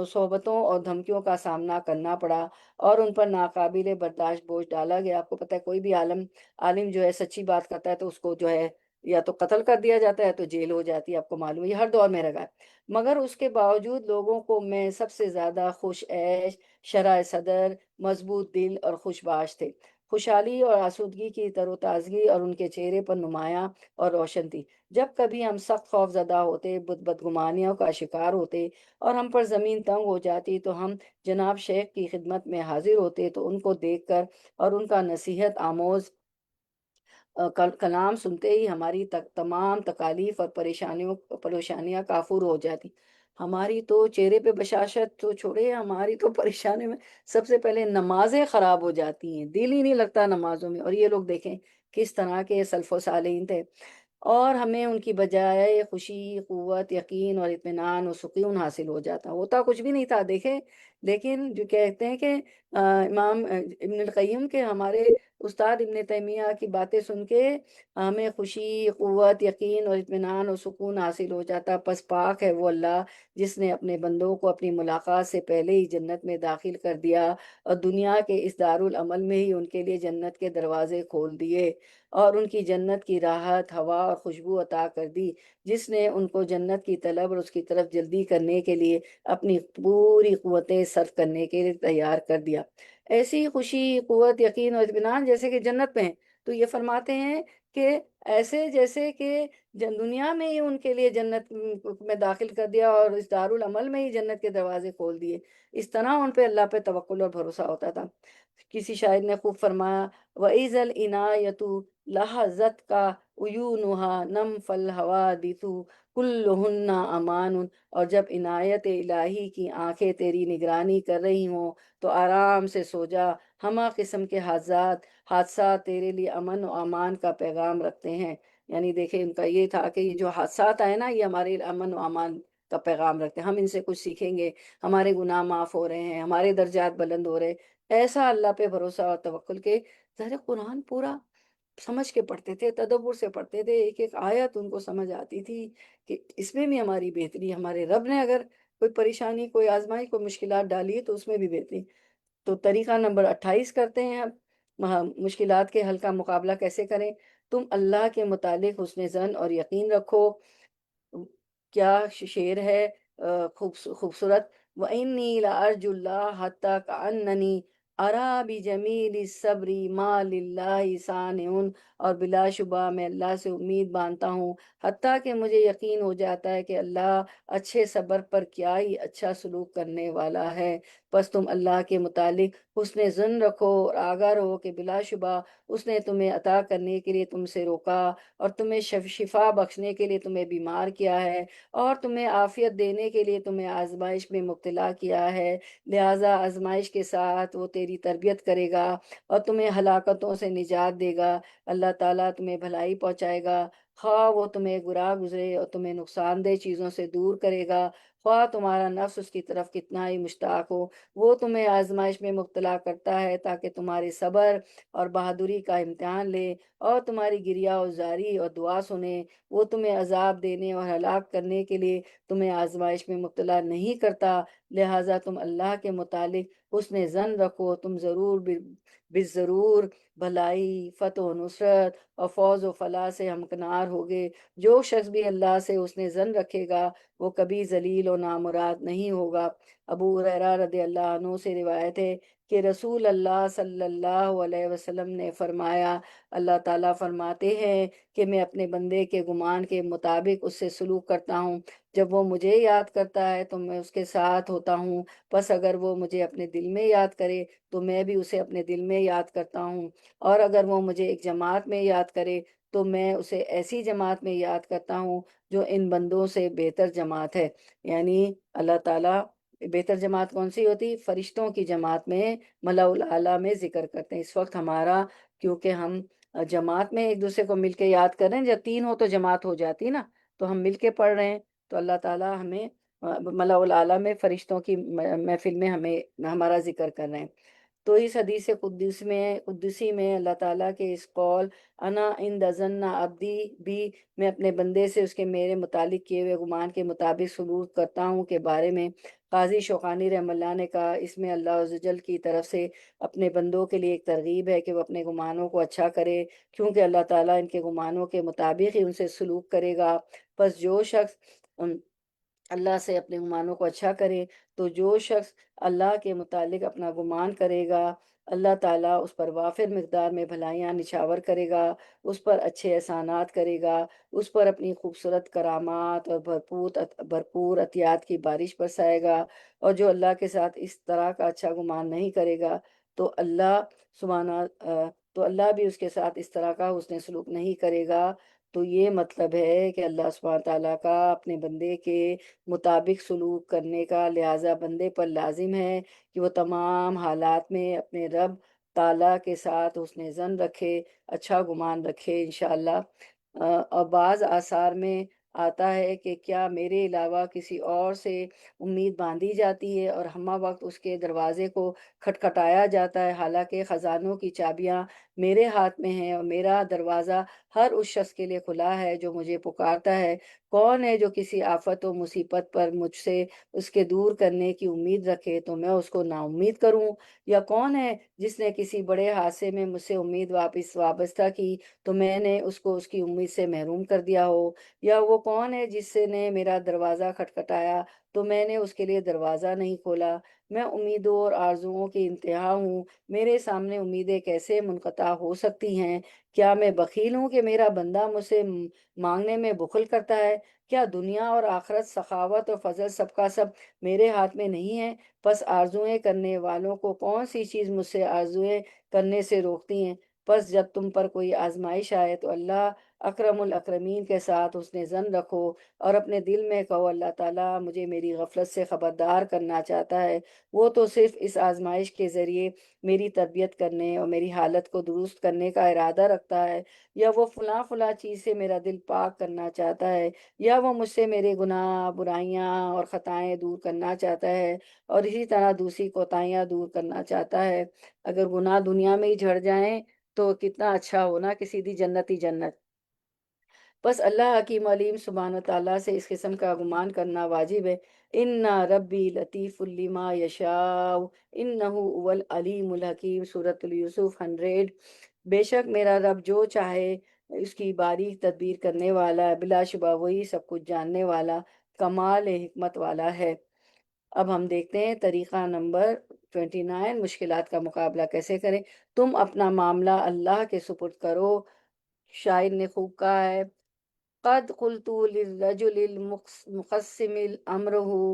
صحبتوں اور دھمکیوں کا سامنا کرنا پڑا، اور ان پر ناقابل برداشت بوجھ ڈالا گیا۔ آپ کو پتہ ہے کوئی بھی عالم جو ہے سچی بات کرتا ہے تو اس کو جو ہے یا تو قتل کر دیا جاتا ہے تو جیل ہو جاتی ہے، آپ کو معلوم ہے یہ ہر دور میں رہا ہے۔ مگر اس کے باوجود لوگوں کو میں سب سے زیادہ خوش عیش، شرح صدر، مضبوط دل اور خوش باش تھے۔ خوشحالی اور آسودگی کی تر و تازگی اور ان کے چہرے پر نمایاں اور روشن تھی۔ جب کبھی ہم سخت خوف زدہ ہوتے، بدگمانیوں کا شکار ہوتے اور ہم پر زمین تنگ ہو جاتی، تو ہم جناب شیخ کی خدمت میں حاضر ہوتے، تو ان کو دیکھ کر اور ان کا نصیحت آموز کلام سنتے ہی ہماری تمام تکالیف اور پریشانیاں کافور ہو جاتی۔ ہماری تو چہرے پہ بشاشت تو چھوڑے، ہماری تو پریشانی میں سب سے پہلے نمازیں خراب ہو جاتی ہیں، دل ہی نہیں لگتا نمازوں میں۔ اور یہ لوگ دیکھیں کس طرح کے سلف و صالحین تھے، اور ہمیں ان کی بجائے خوشی، قوت، یقین اور اطمینان اور سکون حاصل ہو جاتا، ہوتا کچھ بھی نہیں تھا دیکھیں۔ لیکن جو کہتے ہیں کہ امام ابن القیم کے ہمارے استاد ابن تیمیہ کی باتیں سن کے ہمیں خوشی، قوت، یقین اور اطمینان اور سکون حاصل ہو جاتا۔ پس پاک ہے وہ اللہ جس نے اپنے بندوں کو اپنی ملاقات سے پہلے ہی جنت میں داخل کر دیا، اور دنیا کے اس دارالعمل میں ہی ان کے لیے جنت کے دروازے کھول دیے، اور ان کی جنت کی راحت، ہوا اور خوشبو عطا کر دی، جس نے ان کو جنت کی طلب اور اس کی طرف جلدی کرنے کے لیے اپنی پوری قوتیں صرف کرنے کے لیے تیار کر دیا۔ ایسی خوشی، قوت، یقین اور اطمینان جیسے کہ جنت میں ہیں، تو یہ فرماتے ہیں کہ ایسے جیسے کہ دنیا میں ہی ان کے لیے جنت میں داخل کر دیا اور اس دارالعمل میں ہی جنت کے دروازے کھول دیے، اس طرح ان پہ اللہ پہ توکل اور بھروسہ ہوتا تھا۔ کسی شاعر نے خوب فرمایا، وَإِذَا الْإِنَایَةُ لَحَظَتْ کا عیونها نم فالحوادث کلہن امان، اور جب عنایت الہی کی آنکھیں تیری نگرانی کر رہی ہوں تو آرام سے سو جا، ہمہ قسم کے حادثات تیرے لیے امن و امان کا پیغام رکھتے ہیں۔ یعنی دیکھیں ان کا یہ تھا کہ یہ جو حادثات آئے نا، یہ ہمارے لیے امن و امان کا پیغام رکھتے ہیں، ہم ان سے کچھ سیکھیں گے، ہمارے گناہ معاف ہو رہے ہیں، ہمارے درجات بلند ہو رہے ہیں۔ ایسا اللہ پہ بھروسہ اور توکل کے ظاہر قرآن پورا سمجھ کے پڑھتے تھے، تدبر سے پڑھتے تھے، ایک ایک آیت ان کو سمجھ آتی تھی کہ اس میں بھی ہماری بہتری، ہمارے رب نے اگر کوئی پریشانی، کوئی آزمائی، کوئی مشکلات ڈالی ہے تو اس میں بھی بہتری۔ تو طریقہ نمبر 28 کرتے ہیں اب، مشکلات کے حل کا مقابلہ کیسے کریں۔ تم اللہ کے متعلق حسن ظن اور یقین رکھو۔ کیا شعر ہے خوبصورت، وَإِنِّي لَأَرْجُو اللَّهَ حَتَّى كَأَنَّنِي أَرَىٰ بِجَمِيلِ الصَّبْرِ مَا لِلَّهِ صَانِعٌ، اور بلا شبہ میں اللہ سے امید باندھتا ہوں، حتیٰ کہ مجھے یقین ہو جاتا ہے کہ اللہ اچھے صبر پر کیا ہی اچھا سلوک کرنے والا ہے۔ بس تم اللہ کے متعلق حسن ظن رکھو اور آگاہ رہو کہ بلا شبہ اس نے تمہیں عطا کرنے کے لیے تم سے روکا، اور تمہیں شفا بخشنے کے لیے تمہیں بیمار کیا ہے، اور تمہیں عافیت دینے کے لیے تمہیں آزمائش میں مبتلا کیا ہے۔ لہٰذا آزمائش کے ساتھ وہ تیری تربیت کرے گا اور تمہیں ہلاکتوں سے نجات دے گا۔ اللہ تعالیٰ تمہیں بھلائی پہنچائے گا، خواہ وہ تمہیں گراہ گزرے، اور تمہیں نقصان دہ چیزوں سے دور کرے گا، خواہ تمہارا نفس اس کی طرف کتنا ہی مشتاق ہو۔ وہ تمہیں آزمائش میں مبتلا کرتا ہے تاکہ تمہارے صبر اور بہادری کا امتحان لے اور تمہاری گریہ و زاری اور دعا سنے۔ وہ تمہیں عذاب دینے اور ہلاک کرنے کے لیے تمہیں آزمائش میں مبتلا نہیں کرتا، لہٰذا تم اللہ کے متعلق حسن ظن رکھو، تم ضرور بالضرور بھلائی، فتح و نصرت اور فوز و فلاح سے ہمکنار ہوگے۔ جو شخص بھی اللہ سے حسن ظن رکھے گا وہ کبھی ذلیل و نامراد نہیں ہوگا۔ ابو ہریرہ رضی اللہ عنہ سے روایت ہے کہ رسول اللہ صلی اللہ علیہ وسلم نے فرمایا، اللہ تعالیٰ فرماتے ہیں کہ میں اپنے بندے کے گمان کے مطابق اس سے سلوک کرتا ہوں، جب وہ مجھے یاد کرتا ہے تو میں اس کے ساتھ ہوتا ہوں، بس اگر وہ مجھے اپنے دل میں یاد کرے تو میں بھی اسے اپنے دل میں یاد کرتا ہوں، اور اگر وہ مجھے ایک جماعت میں یاد کرے تو میں اسے ایسی جماعت میں یاد کرتا ہوں جو ان بندوں سے بہتر جماعت ہے۔ یعنی اللہ تعالیٰ بہتر جماعت کون سی ہوتی؟ فرشتوں کی جماعت میں، ملاء الاعلیٰ میں ذکر کرتے ہیں۔ اس وقت ہمارا، کیونکہ ہم جماعت میں ایک دوسرے کو مل کے یاد کر رہے ہیں، جب 3 ہو تو جماعت ہو جاتی نا، تو ہم مل کے پڑھ رہے ہیں، تو اللہ تعالیٰ ہمیں ملاء الاعلیٰ میں فرشتوں کی محفل میں ہمیں ہمارا ذکر کر رہے ہیں۔ تو اس حدیث قدسی میں اللہ تعالیٰ کے اس قول انا عند ظن عبدی بھی، میں اپنے بندے سے اس کے میرے متعلق کیے ہوئے گمان کے مطابق سلوک کرتا ہوں کے بارے میں قاضی شوقانی رحمہ اللہ نے کہا، اس میں اللہ عز و جل کی طرف سے اپنے بندوں کے لیے ایک ترغیب ہے کہ وہ اپنے گمانوں کو اچھا کرے، کیونکہ اللہ تعالیٰ ان کے گمانوں کے مطابق ہی ان سے سلوک کرے گا۔ بس جو شخص اللہ سے اپنے گمانوں کو اچھا کرے، تو جو شخص اللہ کے متعلق اپنا گمان کرے گا، اللہ تعالیٰ اس پر وافر مقدار میں بھلائیاں نچھاور کرے گا، اس پر اچھے احسانات کرے گا، اس پر اپنی خوبصورت کرامات اور بھرپور عطیات کی بارش برسائے گا۔ اور جو اللہ کے ساتھ اس طرح کا اچھا گمان نہیں کرے گا تو اللہ تو اللہ بھی اس کے ساتھ اس طرح کا حسن سلوک نہیں کرے گا۔ تو یہ مطلب ہے کہ اللہ سبحانہ تعالیٰ کا اپنے بندے کے مطابق سلوک کرنے کا، لہٰذا بندے پر لازم ہے کہ وہ تمام حالات میں اپنے رب تعالیٰ کے ساتھ حسن ظن رکھے، اچھا گمان رکھے انشاءاللہ۔ اور بعض آثار میں آتا ہے کہ کیا میرے علاوہ کسی اور سے امید باندھی جاتی ہے اور ہمہ وقت اس کے دروازے کو کھٹکھٹایا جاتا ہے، حالانکہ خزانوں کی چابیاں میرے ہاتھ میں ہیں اور میرا دروازہ ہر اس شخص کے لیے کھلا ہے جو مجھے پکارتا ہے۔ کون ہے جو کسی آفت و مصیبت پر مجھ سے اس کے دور کرنے کی امید رکھے تو میں اس کو نا امید کروں؟ یا کون ہے جس نے کسی بڑے حادثے میں مجھ سے امید وابستہ کی تو میں نے اس کو اس کی امید سے محروم کر دیا ہو؟ یا وہ کون ہے جس نے میرا دروازہ کھٹکھٹایا تو میں نے اس کے لیے دروازہ نہیں کھولا؟ میں امیدوں اور آرزوؤں کی انتہا ہوں، میرے سامنے امیدیں کیسے منقطع ہو سکتی ہیں؟ کیا میں بخیل ہوں کہ میرا بندہ مجھ سے مانگنے میں بخل کرتا ہے؟ کیا دنیا اور آخرت، سخاوت اور فضل سب کا سب میرے ہاتھ میں نہیں ہے؟ پس آرزوئیں کرنے والوں کو کون سی چیز مجھ سے آرزوئیں کرنے سے روکتی ہیں؟ پس جب تم پر کوئی آزمائش آئے تو اللہ اکرم الاکرمین کے ساتھ حسن ظن رکھو اور اپنے دل میں کہو اللہ تعالیٰ مجھے میری غفلت سے خبردار کرنا چاہتا ہے، وہ تو صرف اس آزمائش کے ذریعے میری تربیت کرنے اور میری حالت کو درست کرنے کا ارادہ رکھتا ہے، یا وہ فلاں فلاں چیز سے میرا دل پاک کرنا چاہتا ہے، یا وہ مجھ سے میرے گناہ، برائیاں اور خطائیں دور کرنا چاہتا ہے اور اسی طرح دوسری کوتاہیاں دور کرنا چاہتا ہے۔ اگر گناہ دنیا میں ہی جھڑ جائیں تو کتنا اچھا ہونا کہ سیدھی جنت ہی جنت۔ بس اللہ حکیم علیم سبحانہ تعالیٰ سے اس قسم کا گمان کرنا واجب ہے۔ ان ربی لطیف لما یشاء انہ هو العلیم الحکیم، سورۃ یوسف 100۔ بے شک میرا رب جو چاہے اس کی باریک تدبیر کرنے والا ہے، بلا شبہ وہی سب کچھ جاننے والا، کمال حکمت والا ہے۔ اب ہم دیکھتے ہیں طریقہ نمبر 29، مشکلات کا مقابلہ کیسے کریں۔ تم اپنا معاملہ اللہ کے سپرد کرو۔ شاعر نے خوب کہا ہے، قد قلت للرجل المقسم امره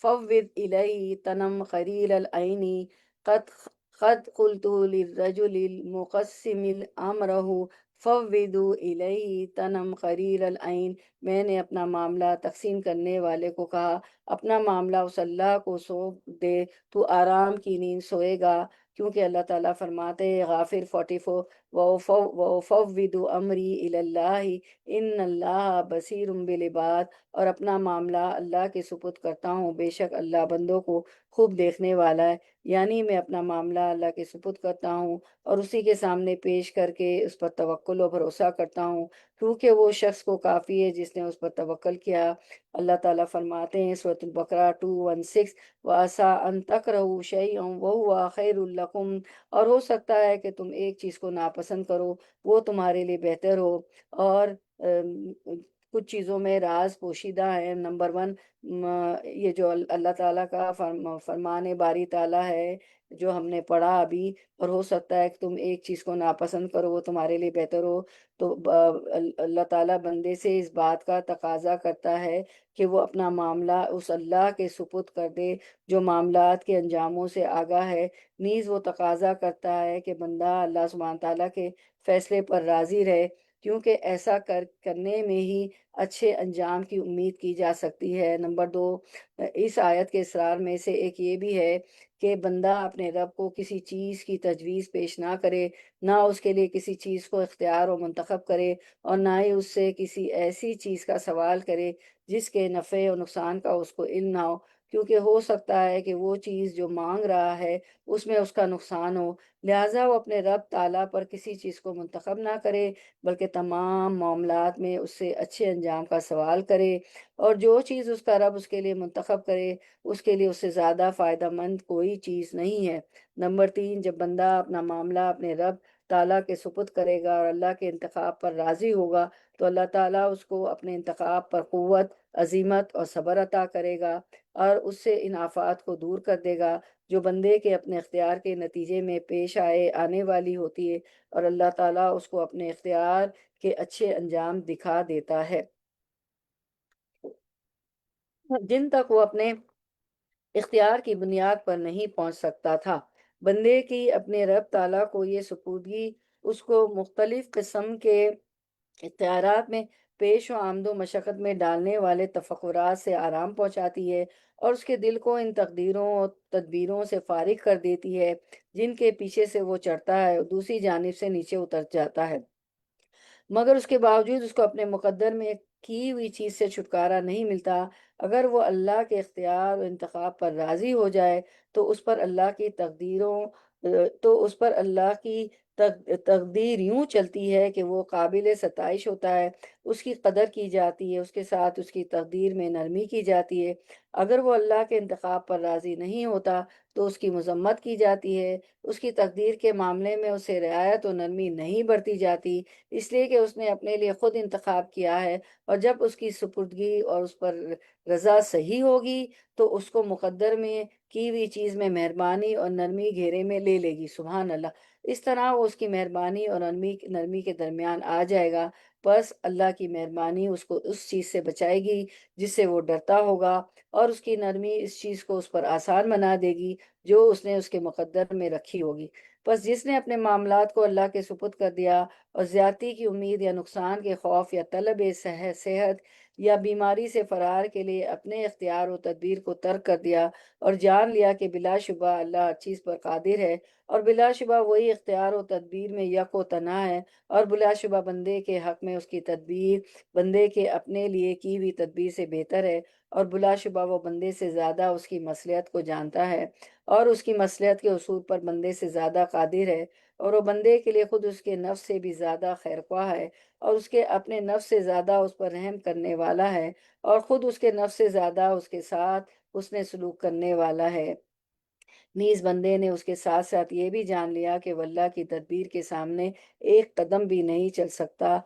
فوض الیہ تنم خلیل العین۔ قد قد قلت للرجل المقسم امره فوضوا الیہ تنم خلیل العین۔ میں نے اپنا معاملہ تقسیم کرنے والے کو کہا، اپنا معاملہ اس اللہ کو سونپ دے، تو آرام کی نیند سوئے گا، کیونکہ اللہ تعالیٰ فرماتے ہیں غافر 44، وَأُفَوِّضُ أَمْرِي إِلَى اللَّهِ إِنَّ اللَّهَ بَصِيرٌ بِالْعِبَادِ۔ اور اپنا معاملہ اللہ کے سپرد کرتا ہوں، بے شک اللہ بندوں کو خوب دیکھنے والا ہے۔ یعنی میں اپنا معاملہ اللہ کے سپرد کرتا ہوں اور اسی کے سامنے پیش کر کے اس پر توکل و بھروسہ کرتا ہوں، کیونکہ وہ شخص کو کافی ہے جس نے اس پر توکل کیا۔ اللہ تعالیٰ فرماتے ہیں سورۃ البقرہ 216، وَعَسَىٰ أَن تَكْرَهُوا شَيْئًا وَهُوَ خَيْرٌ لَكُمْ۔ اور ہو سکتا ہے کہ تم ایک چیز کو ناپسند کرو، وہ تمہارے لیے بہتر ہو۔ اور کچھ چیزوں میں راز پوشیدہ ہیں۔ نمبر 1، یہ جو اللہ تعالیٰ کا فرمان باری تعالیٰ ہے جو ہم نے پڑھا ابھی، اور ہو سکتا ہے کہ تم ایک چیز کو ناپسند کرو وہ تمہارے لیے بہتر ہو، تو اللہ تعالیٰ بندے سے اس بات کا تقاضا کرتا ہے کہ وہ اپنا معاملہ اس اللہ کے سپرد کر دے جو معاملات کے انجاموں سے آگاہ ہے۔ نیز وہ تقاضا کرتا ہے کہ بندہ اللہ سبحانہ تعالیٰ کے فیصلے پر راضی رہے، کیونکہ ایسا کرنے میں ہی اچھے انجام کی امید کی جا سکتی ہے۔ نمبر 2، اس آیت کے اسرار میں سے ایک یہ بھی ہے کہ بندہ اپنے رب کو کسی چیز کی تجویز پیش نہ کرے، نہ اس کے لیے کسی چیز کو اختیار و منتخب کرے، اور نہ ہی اس سے کسی ایسی چیز کا سوال کرے جس کے نفع و نقصان کا اس کو علم نہ ہو، کیونکہ ہو سکتا ہے کہ وہ چیز جو مانگ رہا ہے اس میں اس کا نقصان ہو۔ لہٰذا وہ اپنے رب تعالیٰ پر کسی چیز کو منتخب نہ کرے، بلکہ تمام معاملات میں اس سے اچھے انجام کا سوال کرے، اور جو چیز اس کا رب اس کے لیے منتخب کرے اس کے لیے اس سے زیادہ فائدہ مند کوئی چیز نہیں ہے۔ نمبر 3، جب بندہ اپنا معاملہ اپنے رب تعالیٰ کے سپرد کرے گا اور اللہ کے انتخاب پر راضی ہوگا تو اللہ تعالیٰ اس کو اپنے انتخاب پر قوت، عزیمت اور صبر عطا کرے گا اور اس سے ان آفات کو دور کر دے گا جو بندے کے اپنے اختیار کے نتیجے میں پیش آنے والی ہوتی ہے، اور اللہ تعالیٰ اس کو اپنے اختیار کے اچھے انجام دکھا دیتا ہے جن تک وہ اپنے اختیار کی بنیاد پر نہیں پہنچ سکتا تھا۔ بندے کی اپنے رب تعالیٰ کو یہ سپردگی اس کو مختلف قسم کے اختیارات میں پیش و آمد و مشقت میں ڈالنے والے تفکرات سے آرام پہنچاتی ہے، اور اس کے دل کو ان تقدیروں اور تدبیروں سے فارغ کر دیتی ہے جن کے پیچھے سے وہ چڑھتا ہے اور دوسری جانب سے نیچے اتر جاتا ہے، مگر اس کے باوجود اس کو اپنے مقدر میں کی ہوئی چیز سے چھٹکارا نہیں ملتا۔ اگر وہ اللہ کے اختیار و انتخاب پر راضی ہو جائے تو اس پر اللہ کی تقدیر یوں چلتی ہے کہ وہ قابل ستائش ہوتا ہے، اس کی قدر کی جاتی ہے، اس کے ساتھ اس کی تقدیر میں نرمی کی جاتی ہے۔ اگر وہ اللہ کے انتخاب پر راضی نہیں ہوتا تو اس کی مذمت کی جاتی ہے، اس کی تقدیر کے معاملے میں اسے رعایت و نرمی نہیں برتی جاتی، اس لیے کہ اس نے اپنے لیے خود انتخاب کیا ہے، اور جب اس کی سپردگی اور اس پر رضا صحیح ہوگی تو اس کو مقدر میں کی ہوئی چیز میں مہربانی اور نرمی گھیرے میں لے لے گی۔ سبحان اللہ! اس طرح وہ اس کی مہربانی اور نرمی کے درمیان آ جائے گا، بس اللہ کی مہربانی اس کو اس چیز سے بچائے گی جس سے وہ ڈرتا ہوگا، اور اس کی نرمی اس چیز کو اس پر آسان بنا دے گی جو اس نے اس کے مقدر میں رکھی ہوگی۔ بس جس نے اپنے معاملات کو اللہ کے سپرد کر دیا اور زیادتی کی امید یا نقصان کے خوف یا طلب صحت یا بیماری سے فرار کے لیے اپنے اختیار و تدبیر کو ترک کر دیا، اور جان لیا کہ بلا شبہ اللہ ہر چیز پر قادر ہے، اور بلا شبہ وہی اختیار و تدبیر میں یک و تنہا ہے، اور بلا شبہ بندے کے حق میں اس کی تدبیر بندے کے اپنے لیے کی ہوئی تدبیر سے بہتر ہے، اور بلا شبہ وہ بندے سے زیادہ اس کی مصلحت کو جانتا ہے، اور اس کی مصلحت کے حصول پر بندے سے زیادہ قادر ہے، اور وہ بندے کے لیے خود اس کے نفس سے بھی زیادہ خیرخواہ ہے، اور اس کے اپنے نفس سے زیادہ اس پر رحم کرنے والا ہے، اور خود اس کے نفس سے زیادہ اس کے ساتھ حسن سلوک کرنے والا ہے۔ نیز بندے نے اس کے ساتھ ساتھ یہ بھی جان لیا کہ وہ اللہ کی تدبیر کے سامنے ایک قدم بھی نہیں چل سکتا،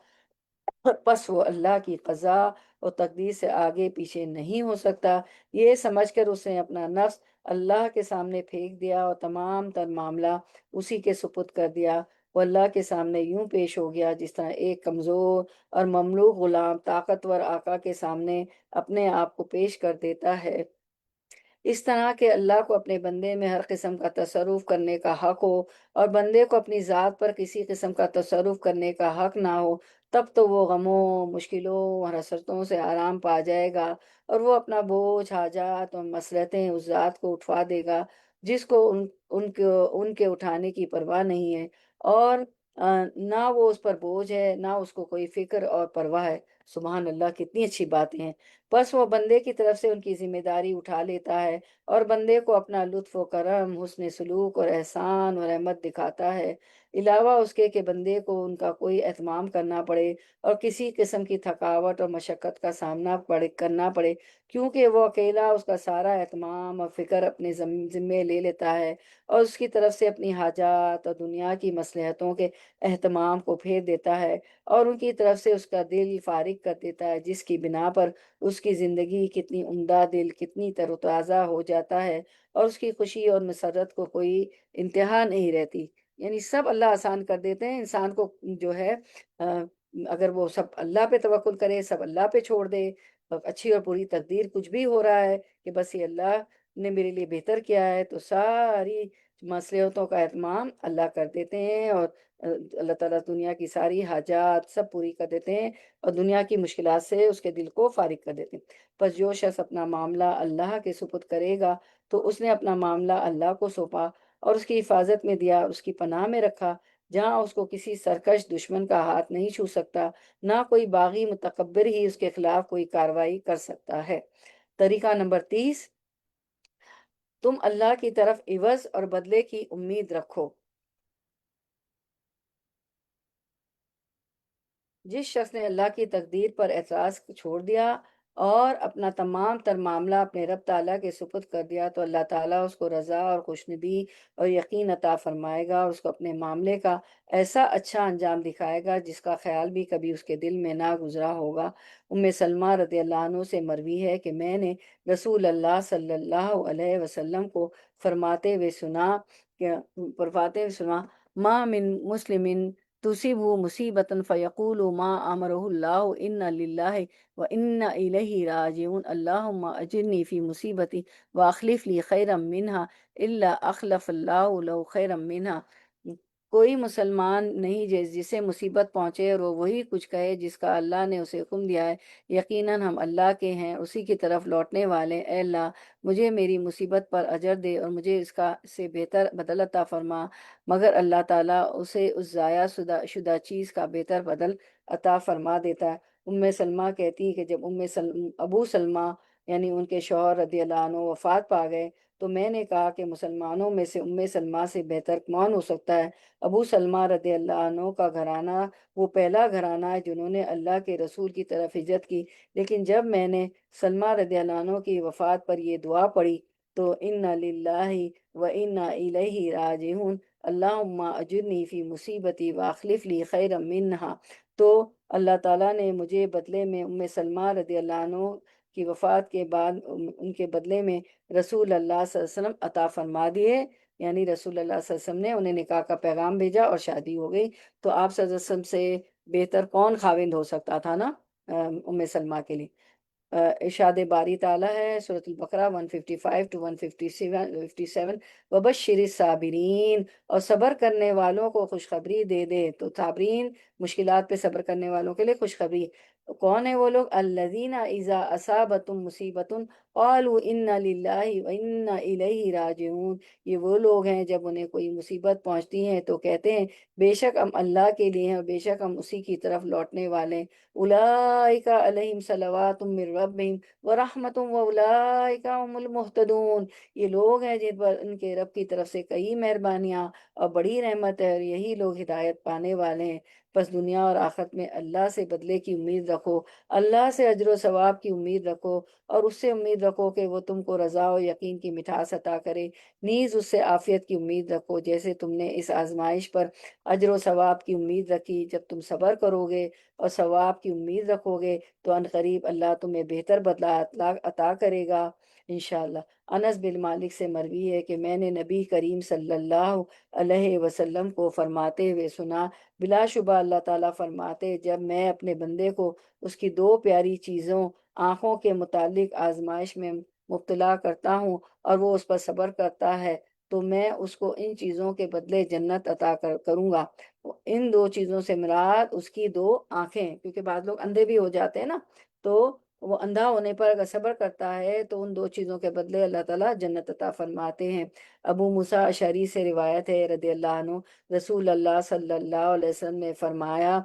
پس وہ اللہ کی قضا اور تقدیر سے آگے پیچھے نہیں ہو سکتا۔ یہ سمجھ کر اس نے اپنا نفس اللہ کے سامنے پھینک دیا اور تمام تر معاملہ اسی کے سپرد کر دیا۔ وہ اللہ کے سامنے یوں پیش ہو گیا جس طرح ایک کمزور اور مملوک غلام طاقتور آقا کے سامنے اپنے آپ کو پیش کر دیتا ہے۔ اس طرح کہ اللہ کو اپنے بندے میں ہر قسم کا تصرف کرنے کا حق ہو، اور بندے کو اپنی ذات پر کسی قسم کا تصرف کرنے کا حق نہ ہو، تب تو وہ غموں، مشکلوں اور حسرتوں سے آرام پا جائے گا، اور وہ اپنا بوجھ، حاجات اور مصلحتیں اس ذات کو اٹھوا دے گا جس کو ان کے اٹھانے کی پرواہ نہیں ہے، اور نہ وہ اس پر بوجھ ہے، نہ اس کو کوئی فکر اور پرواہ ہے۔ سبحان اللہ! کتنی اچھی باتیں ہیں۔ بس وہ بندے کی طرف سے ان کی ذمہ داری اٹھا لیتا ہے، اور بندے کو اپنا لطف و کرم، حسن سلوک اور احسان اور رحمت دکھاتا ہے، علاوہ اس کے کہ بندے کو ان کا کوئی اہتمام کرنا پڑے اور کسی قسم کی تھکاوٹ اور مشقت کا سامنا کرنا پڑے، کیونکہ وہ اکیلا اس کا سارا اہتمام اور فکر اپنے ذمے لے لیتا ہے، اور اس کی طرف سے اپنی حاجات اور دنیا کی مصلحتوں کے اہتمام کو پھیر دیتا ہے، اور ان کی طرف سے اس کا دل فارغ کر دیتا ہے، جس کی بنا پر اس کی زندگی کتنی عمدہ دل، کتنی تر و تازہ ہو جاتا ہے، اور اس کی خوشی اور مسرت کو کوئی انتہا نہیں رہتی۔ یعنی سب اللہ آسان کر دیتے ہیں، انسان کو جو ہے آ، اگر وہ سب اللہ پہ توکل کرے، سب اللہ پہ چھوڑ دے، اچھی اور بری تقدیر کچھ بھی ہو رہا ہے کہ بس یہ اللہ نے میرے لیے بہتر کیا ہے، تو ساری مصلحتوں کا اہتمام اللہ کر دیتے ہیں، اور اللہ تعالیٰ دنیا کی ساری حاجات سب پوری کر دیتے ہیں، اور دنیا کی مشکلات سے اس کے دل کو فارغ کر دیتے ہیں۔ پس جو شخص اپنا معاملہ اللہ کے سپرد کرے گا تو اس نے اپنا معاملہ اللہ کو سونپا، اور اس کی حفاظت میں دیا، اس کی پناہ میں رکھا، جہاں اس کو کسی سرکش دشمن کا ہاتھ نہیں چھو سکتا، نہ کوئی باغی متکبر ہی اس کے خلاف کوئی کارروائی کر سکتا ہے۔ طریقہ نمبر 30، تم اللہ کی طرف عوض اور بدلے کی امید رکھو۔ جس شخص نے اللہ کی تقدیر پر اعتراض چھوڑ دیا اور اپنا تمام تر معاملہ اپنے رب تعالیٰ کے سپرد کر دیا تو اللہ تعالیٰ اس کو رضا اور خوشنودی اور یقین عطا فرمائے گا، اور اس کو اپنے معاملے کا ایسا اچھا انجام دکھائے گا جس کا خیال بھی کبھی اس کے دل میں نہ گزرا ہوگا۔ سلمہ رضی اللہ عنہ سے مروی ہے کہ میں نے رسول اللہ صلی اللہ علیہ وسلم کو فرماتے ہوئے سنا، ما من مسلم تصیبہ مصیبۃ فیقول ما امرہ اللہ انا للہ وانا الیہ راجعون اللہم اجرنی فی مصیبتی واخلف لی خیرا منہا الا اخلف اللہ لہ خیرا منہا۔ کوئی مسلمان نہیں جسے مصیبت پہنچے اور وہ وہی کچھ کہے جس کا اللہ نے اسے حکم دیا ہے، یقیناً ہم اللہ کے ہیں، اسی کی طرف لوٹنے والے۔ اے اللہ مجھے میری مصیبت پر اجر دے اور مجھے سے بہتر بدل عطا فرما، مگر اللہ تعالیٰ اسے اس ضائع شدہ چیز کا بہتر بدل عطا فرما دیتا ہے۔ سلمہ کہتی کہ جب ابو سلمہ یعنی ان کے شوہر رضی اللہ عنہ وفات پا گئے تو میں نے کہا کہ مسلمانوں میں سے سلمہ سے بہتر کون ہو سکتا ہے؟ ابو سلمہ رضی اللہ عنہ کا گھرانہ وہ پہلا گھرانہ ہے جنہوں نے اللہ کے رسول کی طرف ہجرت کی، لیکن جب میں نے سلمہ رضی اللہ عنہ کی وفات پر یہ دعا پڑھی تو انا للہ و انا الیہ راجعون اللہم اجرنی فی مصیبتی واخلف لی خیرا منہا، تو اللہ تعالیٰ نے مجھے بدلے میں سلمہ رضی اللہ عنہ کی وفات کے بعد ان کے بدلے میں رسول اللہ صلی اللہ علیہ وسلم عطا فرما دیے، یعنی رسول اللہ صلی اللہ علیہ وسلم نے انہیں نکاح کا پیغام بھیجا اور شادی ہو گئی۔ تو آپ صلی اللہ علیہ وسلم سے بہتر کون خاوند ہو سکتا تھا نا سلمہ کے لیے۔ ارشاد باری تعالیٰ ہے سورۃ البقرہ 155 to 157 وبشر الصابرین، اور صبر کرنے والوں کو خوشخبری دے دے۔ تو صابرین مشکلات پہ صبر کرنے والوں کے لیے خوشخبری۔ کون ہے وہ لوگ؟ الذین اذا اصابتهم مصیبۃ قالوا انا للہ وانا الیہ راجعون، یہ وہ لوگ ہیں جب انہیں کوئی مصیبت پہنچتی ہے تو کہتے ہیں بے شک ہم اللہ کے لیے ہیں اور بے شک ہم اسی کی طرف لوٹنے والے ہیں۔ اولئک علیہم صلوات من ربہم ورحمۃ واولئک هم المہتدون، یہ لوگ ہیں جن پر ان کے رب کی طرف سے کئی مہربانیاں اور بڑی رحمت ہے، اور یہی لوگ ہدایت پانے والے ہیں۔ بس دنیا اور آخرت میں اللہ سے بدلے کی امید رکھو، اللہ سے اجر و ثواب کی امید رکھو، اور اس سے امید رکھو کہ وہ تم کو رضا و یقین کی مٹھاس عطا کرے، نیز اس سے عافیت کی امید رکھو جیسے تم نے اس آزمائش پر اجر و ثواب کی امید رکھی۔ جب تم صبر کرو گے اور ثواب کی امید رکھو گے تو عنقریب اللہ تمہیں بہتر بدلہ عطا کرے گا انشاءاللہ۔ انس بن مالک سے مروی ہے کہ میں نے نبی کریم صلی اللہ علیہ وسلم کو فرماتے ہوئے سنا، بلا شبہ اللہ تعالیٰ فرماتے جب میں اپنے بندے کو اس کی دو پیاری چیزوں آنکھوں کے متعلق آزمائش میں مبتلا کرتا ہوں اور وہ اس پر صبر کرتا ہے تو میں اس کو ان چیزوں کے بدلے جنت عطا کروں گا۔ ان دو چیزوں سے مراد اس کی دو آنکھیں، کیونکہ بعض لوگ اندھے بھی ہو جاتے ہیں نا، تو وہ اندھا ہونے پر اگر صبر کرتا ہے تو ان دو چیزوں کے بدلے اللہ تعالیٰ جنت عطا فرماتے ہیں۔ ابو موسیٰ اشعری سے روایت ہے رضی اللہ عنہ، رسول اللہ صلی اللہ علیہ وسلم نے فرمایا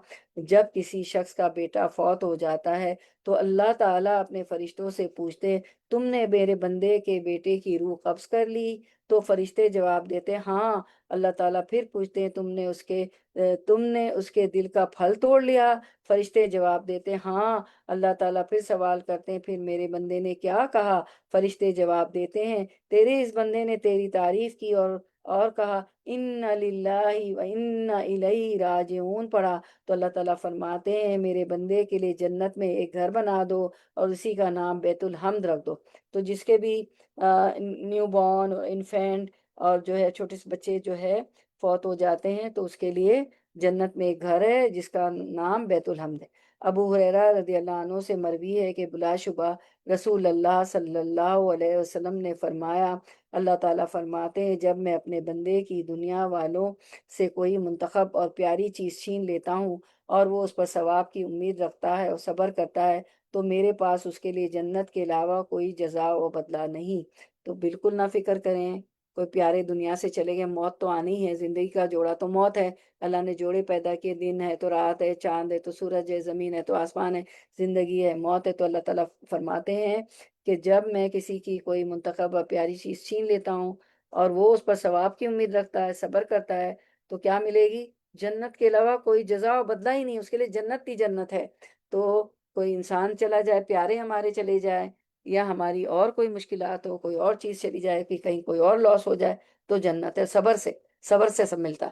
جب کسی شخص کا بیٹا فوت ہو جاتا ہے تو اللہ تعالیٰ اپنے فرشتوں سے پوچھتے تم نے میرے بندے کے بیٹے کی روح قبض کر لی؟ تو فرشتے جواب دیتے ہاں۔ اللہ تعالیٰ پھر پوچھتے ہیں تم نے اس کے دل کا پھل توڑ لیا؟ فرشتے جواب دیتے ہاں۔ اللہ تعالیٰ پھر سوال کرتے ہیں پھر میرے بندے نے کیا کہا؟ فرشتے جواب دیتے ہیں تیرے اس بندے نے تیری تعریف کی اور کہا انا للہ و انا الیہ راجعون پڑھا، تو اللہ تعالیٰ فرماتے ہیں میرے بندے کے لیے جنت میں ایک گھر بنا دو اور اسی کا نام بیت الحمد رکھ دو۔ تو جس کے بھی نیو بورن اور انفینٹ اور جو ہے چھوٹے سے بچے جو ہے فوت ہو جاتے ہیں تو اس کے لیے جنت میں ایک گھر ہے جس کا نام بیت الحمد ہے۔ ابو ہریرہ رضی اللہ عنہ سے مروی ہے کہ بلا شبہ رسول اللہ صلی اللہ علیہ وسلم نے فرمایا اللہ تعالیٰ فرماتے ہیں جب میں اپنے بندے کی دنیا والوں سے کوئی منتخب اور پیاری چیز چھین لیتا ہوں اور وہ اس پر ثواب کی امید رکھتا ہے اور صبر کرتا ہے تو میرے پاس اس کے لیے جنت کے علاوہ کوئی جزا و بدلہ نہیں۔ تو بالکل نہ فکر کریں، کوئی پیارے دنیا سے چلے گئے، موت تو آنی ہے، زندگی کا جوڑا تو موت ہے، اللہ نے جوڑے پیدا کیے، دن ہے تو رات ہے، چاند ہے تو سورج ہے، زمین ہے تو آسمان ہے، زندگی ہے موت ہے، تو اللہ تعالیٰ فرماتے ہیں کہ جب میں کسی کی کوئی منتخب اور پیاری چیز چھین لیتا ہوں اور وہ اس پر ثواب کی امید رکھتا ہے، صبر کرتا ہے تو کیا ملے گی؟ جنت کے علاوہ کوئی جزا و بدلہ ہی نہیں، اس کے لیے جنت ہی جنت ہے۔ تو کوئی انسان چلا جائے، پیارے ہمارے چلے جائے، یا ہماری اور کوئی مشکلات ہو، کوئی اور چیز چلی جائے کہ کہیں کوئی اور لاس ہو جائے تو جنت ہے، صبر سے سب ملتا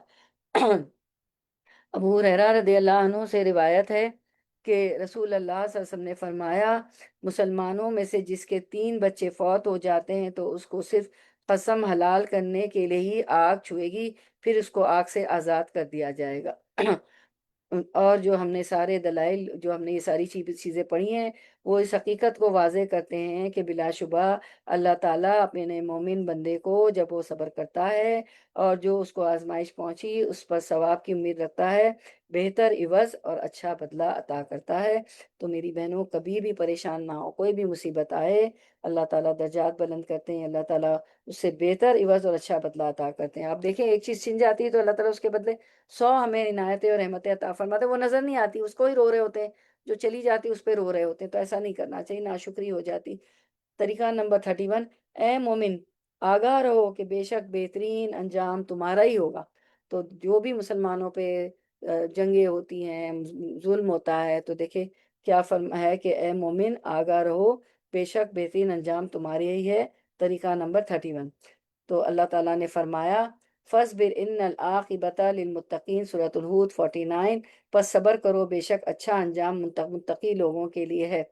ہے۔ ابو ہریرہ رضی اللہ عنہ سے روایت ہے کہ رسول اللہ صلی اللہ علیہ وسلم نے فرمایا مسلمانوں میں سے جس کے 3 بچے فوت ہو جاتے ہیں تو اس کو صرف قسم حلال کرنے کے لیے ہی آگ چھوئے گی، پھر اس کو آگ سے آزاد کر دیا جائے گا۔ اور جو ہم نے سارے دلائل، جو ہم نے یہ ساری چیزیں پڑھی ہیں، وہ اس حقیقت کو واضح کرتے ہیں کہ بلا شبہ اللہ تعالیٰ اپنے مومن بندے کو جب وہ صبر کرتا ہے اور جو اس کو آزمائش پہنچی اس پر ثواب کی امید رکھتا ہے، بہتر عوض اور اچھا بدلہ عطا کرتا ہے۔ تو میری بہنوں، کبھی بھی پریشان نہ ہو، کوئی بھی مصیبت آئے، اللہ تعالیٰ درجات بلند کرتے ہیں، اللہ تعالیٰ اس سے بہتر عوض اور اچھا بدلہ عطا کرتے ہیں۔ آپ دیکھیں، ایک چیز چھن جاتی ہے تو اللہ تعالیٰ اس کے بدلے 100 ہمیں عنایتیں اور رحمتیں عطا فرماتے ہیں۔ وہ نظر نہیں آتی، اس کو ہی رو رہے ہوتے ہیں، جو چلی جاتی اس پہ رو رہے ہوتے ہیں۔ تو ایسا نہیں کرنا چاہیے، ناشکری ہو جاتی۔ طریقہ نمبر 31، اے مومن، آگاہ رہو کہ بے شک بہترین انجام تمہارا ہی ہوگا۔ تو جو بھی مسلمانوں پہ جنگیں ہوتی ہیں، ظلم ہوتا ہے، تو دیکھیں کیا فرم ہے کہ اے مومن آگاہ رہو، بے شک بہترین انجام تمہارے ہی ہے۔ طریقہ نمبر 31، تو اللہ تعالیٰ نے فرمایا فَاصْبِرْ إِنَّ الْعَاقِبَةَ لِلْمُتَّقِينَ، سورۃ الہود 49، پس صبر کرو، بے شک اچھا انجام متقی لوگوں کے لیے ہے۔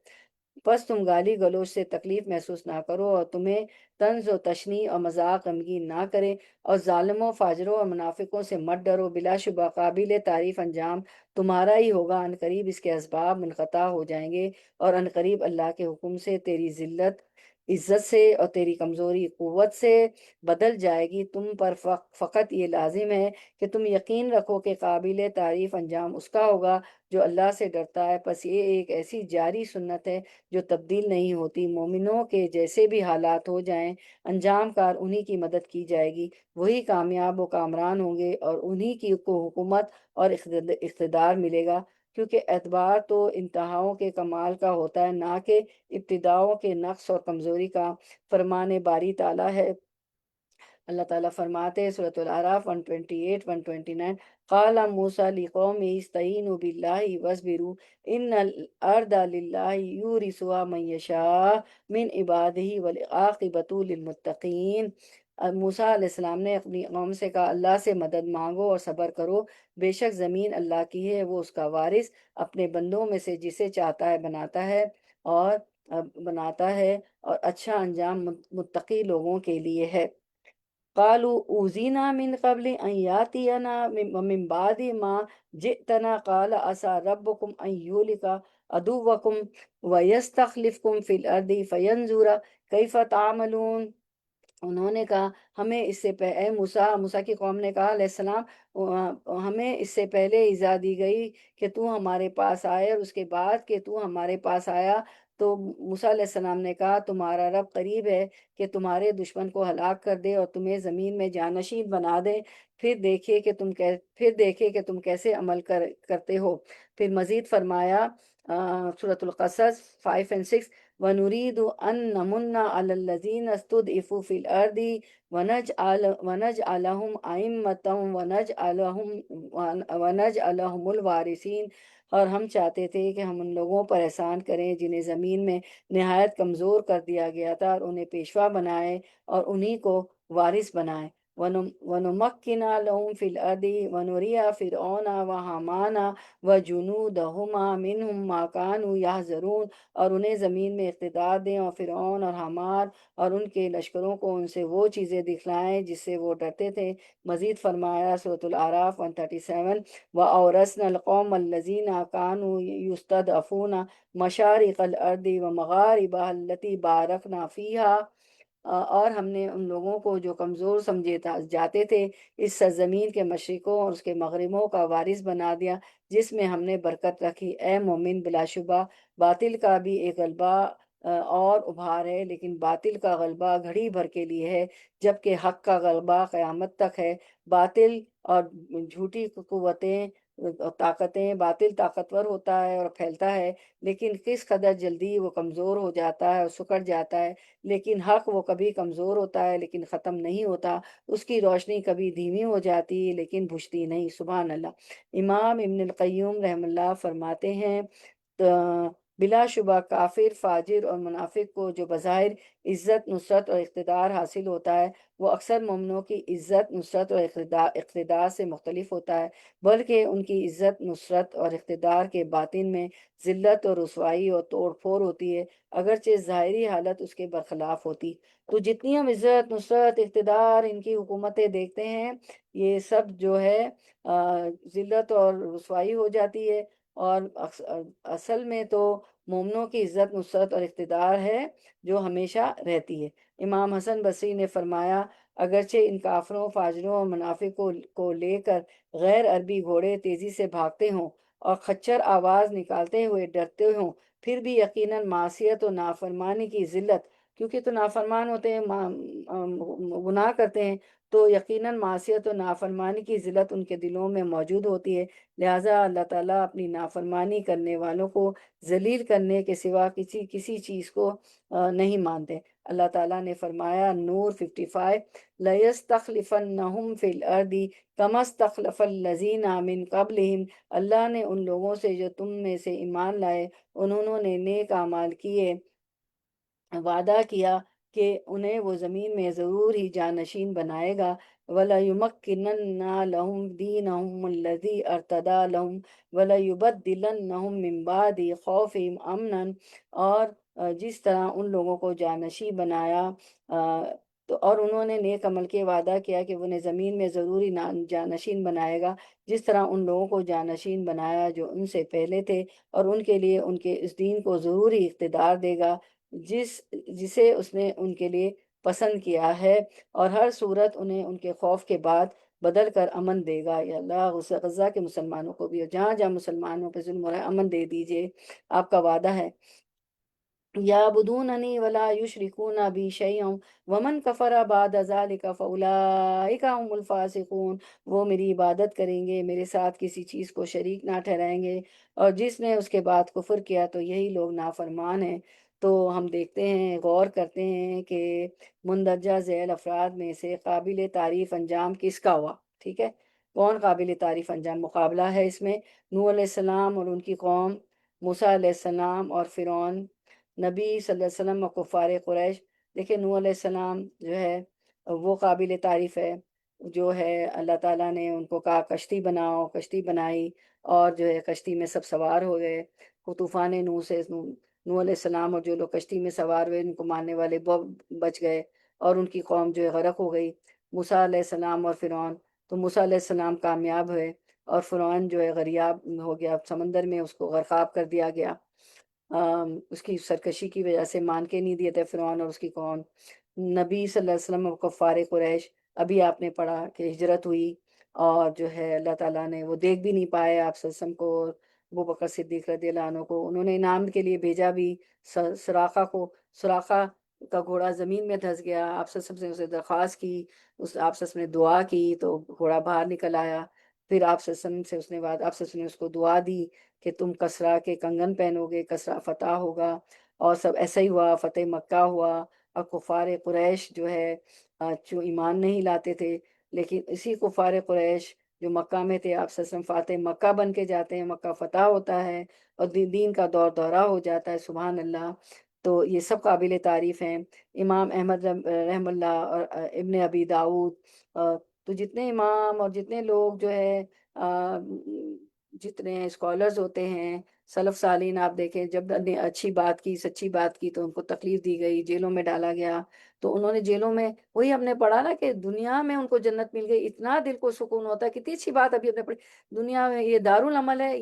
بس تم گالی گلوچ سے تکلیف محسوس نہ کرو اور تمہیں طنز و تشنیع اور مذاق غمگین نہ کرے، اور ظالموں، فاجروں اور منافقوں سے مت ڈرو، بلا شبہ قابل تعریف انجام تمہارا ہی ہوگا۔ عنقریب اس کے اسباب منقطع ہو جائیں گے، اور عنقریب اللہ کے حکم سے تیری ذلت عزت سے اور تیری کمزوری قوت سے بدل جائے گی۔ تم پر فقط یہ لازم ہے کہ تم یقین رکھو کہ قابل تعریف انجام اس کا ہوگا جو اللہ سے ڈرتا ہے۔ پس یہ ایک ایسی جاری سنت ہے جو تبدیل نہیں ہوتی۔ مومنوں کے جیسے بھی حالات ہو جائیں، انجام کار انہی کی مدد کی جائے گی، وہی کامیاب و کامران ہوں گے، اور انہی کی کو حکومت اور اقتدار ملے گا، کیونکہ اعتبار تو انتہاؤں کے کمال کا ہوتا ہے، نہ کہ ابتداؤں کے نقص اور کمزوری کا۔ فرمان باری تعالیٰ ہے، اللہ تعالیٰ فرماتے ہیں سورۃ الاعراف 128 129، قال موسیٰ لقومہ استعینوا باللہ واصبروا ان الارض للہ یورثها من یشاء من عبادہ والعاقبۃ للمتقین۔ موسیٰ علیہ السلام نے اپنی قوم سے کہا، اللہ سے مدد مانگو اور صبر کرو، بے شک زمین اللہ کی ہے، وہ اس کا وارث اپنے بندوں میں سے جسے چاہتا ہے اور اچھا انجام متقی لوگوں کے لیے ہے۔ قالوا اوذینا من قبل ان یاتینا ومن بعد ما جئتنا قال عسى ربکم ان یہلک عدوکم ویستخلفکم فی الارض فینظر کیف تعملون۔ انہوں نے کہا، ہمیں اس سے اے موسیٰ کی قوم نے کہا علیہ السلام، ہمیں اس سے پہلے ایذا دی گئی کہ تو ہمارے پاس آئے، اور اس کے بعد کہ تو ہمارے پاس آیا تو موسیٰ علیہ السلام نے کہا، تمہارا رب قریب ہے کہ تمہارے دشمن کو ہلاک کر دے اور تمہیں زمین میں جانشین بنا دے، پھر دیکھے کہ تم کیسے عمل کرتے ہو۔ پھر مزید فرمایا سورۃ القصص 5 اور 6، وَنُرِيدُ أَن نَّمُنَّ عَلَى الَّذِينَ اسْتُضْعِفُوا فِي الْأَرْضِ وَنَجْعَلَهُمْ أَئِمَّةً وَنَجْعَلَهُمُ الْوَارِثِينَ۔ اور ہم چاہتے تھے کہ ہم ان لوگوں پر احسان کریں جنہیں زمین میں نہایت کمزور کر دیا گیا تھا، اور انہیں پیشوا بنائے اور انہی کو وارث بنائے۔ وَنُمَكِّنَ لَهُمْ فِي الْأَرْضِ وَنُرِيَ فِرْعَوْنَ وَهَامَانَ وَجُنُودَهُمَا مِنْهُمْ مَا كَانُوا يَحْذَرُونَ، اور انہیں زمین میں اقتدار دیں، اور فرعون اور حامان اور ان کے لشکروں کو ان سے وہ چیزیں دکھلائیں جس سے وہ ڈرتے تھے۔ مزید فرمایا سورۃ الاعراف 137، وَأَوْرَثْنَا الْقَوْمَ الَّذِينَ كَانُوا يُسْتَضْعَفُونَ مَشَارِقَ الْأَرْضِ وَمَغَارِبَهَا الَّتِي بَارَكْنَا فِيهَا، اور ہم نے ان لوگوں کو جو کمزور سمجھے جاتے تھے اس سرزمین کے مشرقوں اور اس کے مغربوں کا وارث بنا دیا جس میں ہم نے برکت رکھی۔ اے مومن، بلا شبہ باطل کا بھی ایک غلبہ اور ابھار ہے، لیکن باطل کا غلبہ گھڑی بھر کے لیے ہے، جبکہ حق کا غلبہ قیامت تک ہے۔ باطل اور جھوٹی قوتیں طاقتیں، باطل طاقتور ہوتا ہے اور پھیلتا ہے، لیکن کس قدر جلدی وہ کمزور ہو جاتا ہے اور سکڑ جاتا ہے، لیکن حق وہ کبھی کمزور ہوتا ہے لیکن ختم نہیں ہوتا، اس کی روشنی کبھی دھیمی ہو جاتی لیکن بجھتی نہیں۔ سبحان اللہ۔ امام ابن القیم رحم اللہ فرماتے ہیں، بلا شبہ کافر، فاجر اور منافق کو جو بظاہر عزت، نصرت اور اقتدار حاصل ہوتا ہے، وہ اکثر مومنوں کی عزت، نصرت اور اقتدار سے مختلف ہوتا ہے، بلکہ ان کی عزت، نصرت اور اقتدار کے باطن میں ذلت اور رسوائی اور توڑ پھوڑ ہوتی ہے، اگرچہ ظاہری حالت اس کے برخلاف ہوتی۔ تو جتنی ہم عزت، نصرت، اقتدار، ان کی حکومتیں دیکھتے ہیں، یہ سب جو ہے ذلت اور رسوائی ہو جاتی ہے، اور اصل میں تو مومنوں کی عزت، نصرت اور اقتدار ہے جو ہمیشہ رہتی ہے۔ امام حسن بصری نے فرمایا، اگرچہ ان کافروں، فاجروں اور منافق کو لے کر غیر عربی گھوڑے تیزی سے بھاگتے ہوں اور خچر آواز نکالتے ہوئے ڈرتے ہوں، پھر بھی یقیناً معصیت و نافرمانی کی ذلت، کیونکہ تو نافرمان ہوتے ہیں، گناہ کرتے ہیں، تو یقیناً معصیت و نافرمانی کی ذلت ان کے دلوں میں موجود ہوتی ہے، لہٰذا اللہ تعالیٰ اپنی نافرمانی کرنے والوں کو ذلیل کرنے کے سوا کسی چیز کو نہیں مانتے۔ اللہ تعالیٰ نے فرمایا، نور 55، لَيَسْتَخْلِفَنَّهُمْ فِي الْأَرْضِ كَمَا اسْتَخْلَفَ الَّذِينَ مِن قَبْلِهِمْ۔ اللہ نے ان لوگوں سے جو تم میں سے ایمان لائے، انہوں نے نیک اعمال کیے، وعدہ کیا کہ انہیں وہ زمین میں ضرور ہی جانشین بنائے گا، وَلَيُمَكِّنَنَّ لَهُمْ دِينَهُمُ الَّذِي ارْتَضَىٰ لَهُمْ وَلَيُبَدِّلَنَّهُم مِّن بَعْدِ خَوْفِهِمْ أَمْنًا۔ اور جس طرح ان لوگوں کو جانشین بنایا، تو اور انہوں نے نیک عمل کے وعدہ کیا کہ وہ انہیں زمین میں ضروری جانشین بنائے گا، جس طرح ان لوگوں کو جانشین بنایا جو ان سے پہلے تھے، اور ان کے لیے ان کے اس دین کو ضروری اقتدار دے گا جسے اس نے ان کے لیے پسند کیا ہے، اور ہر صورت انہیں ان کے خوف کے بعد بدل کر امن دے گا۔ یا اللہ غزہ کے مسلمانوں کو بھی، اور جہاں جہاں مسلمانوں پہ ظلم ہو رہا ہے، امن دے دیجئے، آپ کا وعدہ ہے۔ یعبدوننی ولا یشرکون بی شیئا ومن کفر بعد ذلک فاولئک هم الفاسقون۔ وہ میری عبادت کریں گے، میرے ساتھ کسی چیز کو شریک نہ ٹھہرائیں گے، اور جس نے اس کے بعد کفر کیا تو یہی لوگ نافرمان ہیں۔ تو ہم دیکھتے ہیں، غور کرتے ہیں کہ مندرجہ ذیل افراد میں سے قابل تعریف انجام کس کا ہوا؟ ٹھیک ہے، کون قابل تعریف انجام؟ مقابلہ ہے اس میں نوح علیہ السلام اور ان کی قوم، موسیٰ علیہ السلام اور فرعون، نبی صلی اللہ علیہ وسلم اور کفار قریش۔ دیکھیں نوح علیہ السلام جو ہے وہ قابل تعریف ہے، جو ہے اللہ تعالیٰ نے ان کو کہا کشتی بناؤ، کشتی بنائی، اور جو ہے کشتی میں سب سوار ہو گئے، طوفان نوح سے نوح علیہ السلام اور جو لوگ کشتی میں سوار ہوئے، ان کو مارنے والے بچ گئے، اور ان کی قوم جو ہے غرق ہو گئی۔ موسیٰ علیہ السلام اور فرعون، تو موسیٰ علیہ السلام کامیاب ہوئے، اور فرعون جو ہے غریاب ہو گیا، سمندر میں اس کو غرقاب کر دیا گیا، اس کی سرکشی کی وجہ سے مان کے نہیں دیے تھے فرعون اور اس کی قوم۔ نبی صلی اللہ علیہ وسلم اور کفار قریش، ابھی آپ نے پڑھا کہ ہجرت ہوئی، اور جو ہے اللہ تعالیٰ نے وہ دیکھ بھی نہیں پائے آپ صلی اللہ علیہ وسلم کو، ابوبکر صدیق رضی اللہ عنہ کو، انہوں نے انعام کے لیے بھیجا بھی سراقہ کو، سراقہ کا گھوڑا زمین میں دھس گیا، آپ صلی اللہ علیہ وسلم سے اسے درخواست کی، آپ صلی اللہ علیہ وسلم نے دعا کی تو گھوڑا باہر نکل آیا، پھر آپ صلی اللہ علیہ وسلم سے اس نے بعد آپ صلی اللہ علیہ وسلم نے اس کو دعا دی کہ تم کسریٰ کے کنگن پہنو گے، کسریٰ فتح ہوگا، اور سب ایسا ہی ہوا، فتح مکہ ہوا، اور کفار قریش جو ہے جو ایمان نہیں لاتے تھے، لیکن اسی کفار قریش جو مکہ میں تھے، آپ صلی اللہ علیہ وسلم فاتح مکہ بن کے جاتے ہیں، مکہ فتح ہوتا ہے، اور دین کا دور دورہ ہو جاتا ہے، سبحان اللہ۔ تو یہ سب قابل تعریف ہیں۔ امام احمد رحم اللہ اور ابن ابی داؤد، تو جتنے امام اور جتنے لوگ جو ہے جتنے اسکالرز ہوتے ہیں، سلف صالحین، آپ دیکھیں جب نے اچھی بات کی، سچی بات کی، تو ان کو تکلیف دی گئی، جیلوں میں ڈالا گیا، تو انہوں نے جیلوں میں، وہی ہم نے پڑھا نا کہ دنیا میں ان کو جنت مل گئی، اتنا دل کو سکون ہوتا ہے، کتنی اچھی بات ابھی ہم نے پڑھی، دنیا میں یہ دارالعمل ہے،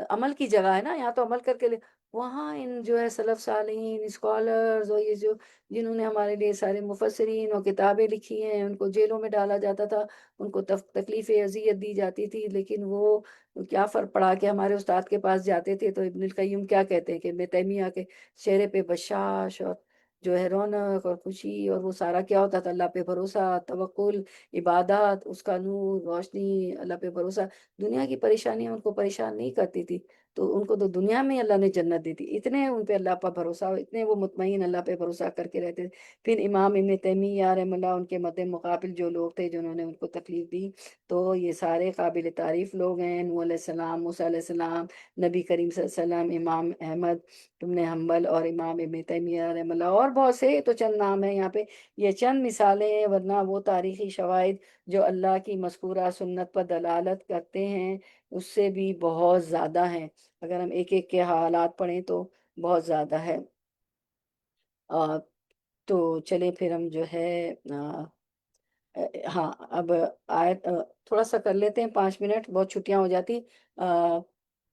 عمل کی جگہ ہے نا، یہاں تو عمل کر کے وہاں ان جو ہے سلف صالحین، اسکالرز، اور یہ جو جنہوں نے ہمارے لیے سارے مفسرین اور کتابیں لکھی ہیں، ان کو جیلوں میں ڈالا جاتا تھا، ان کو تکلیف اذیت دی جاتی تھی، لیکن وہ کیا فرق پڑا کہ ہمارے استاد کے پاس جاتے تھے تو ابن القیم کیا کہتے ہیں کہ ابن تیمیہ کے چہرے پہ بشاش اور جو ہے رونق اور خوشی اور وہ سارا کیا ہوتا تھا؟ اللہ پہ بھروسہ، توکل، عبادات، اس کا نور، روشنی، اللہ پہ بھروسہ۔ دنیا کی پریشانیاں ان کو پریشان نہیں کرتی تھی، تو ان کو تو دنیا میں اللہ نے جنت دی تھی، اتنے ان پہ اللہ پر بھروسہ، اتنے وہ مطمئن اللہ پہ بھروسہ کر کے رہتے تھے۔ پھر امام ابن تیمیہ رحمہ اللہ، ان کے مد مقابل جو لوگ تھے جنہوں نے ان کو تکلیف دی، تو یہ سارے قابل تعریف لوگ ہیں، نوح علیہ السلام، موسیٰ علیہ السلام، نبی کریم صلی اللہ علیہ وسلم، امام احمد ابن حنبل اور امام ابن تیمیہ رحمہ اللہ، اور بہت سے، تو چند نام ہیں یہاں پہ، یہ چند مثالیں ہیں، ورنہ وہ تاریخی شواہد جو اللہ کی مذکورہ سنت پر دلالت کرتے ہیں اس سے بھی بہت زیادہ ہیں۔ اگر ہم ایک ایک کے حالات پڑھیں تو بہت زیادہ ہے۔ آ، تو چلے پھر ہم جو ہے ہاں، اب آیت تھوڑا سا کر لیتے ہیں، 5 منٹ، بہت چھٹیاں ہو جاتی۔ آ،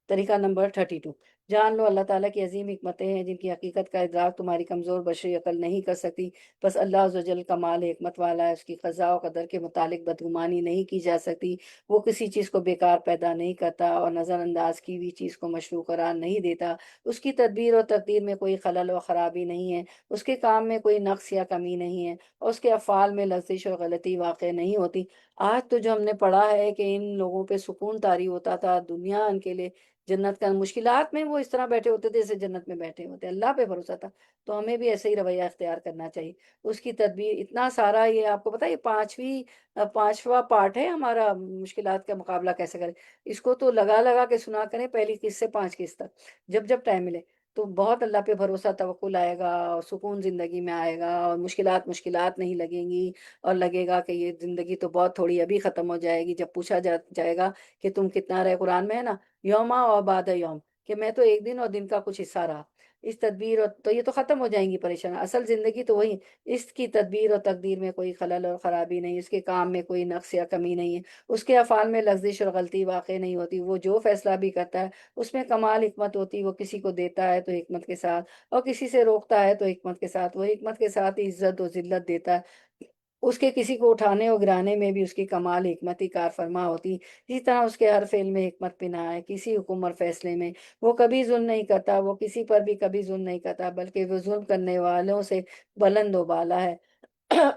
طریقہ نمبر 32، جان لو اللہ تعالیٰ کی عظیم حکمتیں ہیں جن کی حقیقت کا ادراک تمہاری کمزور بشری عقل نہیں کر سکتی۔ بس اللہ عز و جل کمال حکمت والا ہے، اس کی قضاء و قدر کے متعلق بدگمانی نہیں کی جا سکتی۔ وہ کسی چیز کو بیکار پیدا نہیں کرتا اور نظر انداز کی ہوئی چیز کو مشروع قرار نہیں دیتا۔ اس کی تدبیر اور تقدیر میں کوئی خلل و خرابی نہیں ہے، اس کے کام میں کوئی نقص یا کمی نہیں ہے، اور اس کے افعال میں لغزش اور غلطی واقع نہیں ہوتی۔ آج تو جو ہم نے پڑھا ہے کہ ان لوگوں پہ سکون طاری ہوتا تھا، دنیا ان کے لیے جنت کا، مشکلات میں وہ اس طرح بیٹھے ہوتے تھے جیسے جنت میں بیٹھے ہوتے، اللہ پہ بھروسہ تھا۔ تو ہمیں بھی ایسے ہی رویہ اختیار کرنا چاہیے۔ اس کی تدبیر اتنا سارا، یہ آپ کو پتا ہے، یہ پانچواں پارٹ ہے ہمارا، مشکلات کا مقابلہ کیسے کریں۔ اس کو تو لگا لگا کے سنا کریں، پہلی قسط سے 5 قسط تک، جب جب ٹائم ملے، تو بہت اللہ پہ بھروسہ، توکل آئے گا، اور سکون زندگی میں آئے گا، اور مشکلات نہیں لگیں گی، اور لگے گا کہ یہ زندگی تو بہت تھوڑی ابھی ختم ہو جائے گی۔ جب پوچھا جائے گا کہ تم کتنا رہے، قرآن میں ہے نا، یوما اور بعد یوم، کہ میں تو ایک دن اور دن کا کچھ حصہ رہا، اس تدبیر، اور تو یہ تو ختم ہو جائیں گی پریشان، اصل زندگی تو وہی، اس کی تدبیر اور تقدیر میں کوئی خلل اور خرابی نہیں، اس کے کام میں کوئی نقص یا کمی نہیں ہے، اس کے افعال میں لغزش اور غلطی واقع نہیں ہوتی، وہ جو فیصلہ بھی کرتا ہے اس میں کمال حکمت ہوتی، وہ کسی کو دیتا ہے تو حکمت کے ساتھ، اور کسی سے روکتا ہے تو حکمت کے ساتھ، وہ حکمت کے ساتھ ہی عزت و ذلت دیتا ہے، اس کے کسی کو اٹھانے اور گرانے میں بھی اس کی کمال حکمت ہی کار فرما ہوتی۔ اسی طرح اس کے ہر فعل میں حکمت پنہاں ہے، کسی حکم اور فیصلے میں وہ کبھی ظلم نہیں کرتا، وہ کسی پر بھی کبھی ظلم نہیں کرتا، بلکہ وہ ظلم کرنے والوں سے بلند و بالا ہے۔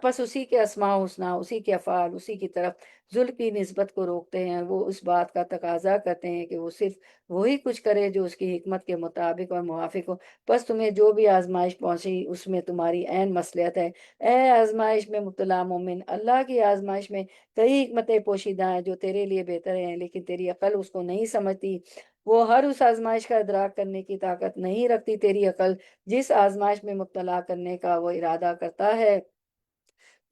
پس اسی کے اسماء حسنی، اسی کے افعال، اسی کی طرف ظلم کی نسبت کو روکتے ہیں، وہ اس بات کا تقاضا کرتے ہیں کہ وہ صرف وہی کچھ کرے جو اس کی حکمت کے مطابق اور موافق ہو۔ بس تمہیں جو بھی آزمائش پہنچی اس میں تمہاری عین مصلحت ہے، اے آزمائش میں مبتلا مومن۔ اللہ کی آزمائش میں کئی حکمتیں پوشیدہ ہیں جو تیرے لیے بہتر ہیں، لیکن تیری عقل اس کو نہیں سمجھتی، وہ ہر اس آزمائش کا ادراک کرنے کی طاقت نہیں رکھتی۔ تیری عقل جس آزمائش میں مبتلا کرنے کا وہ ارادہ کرتا ہے،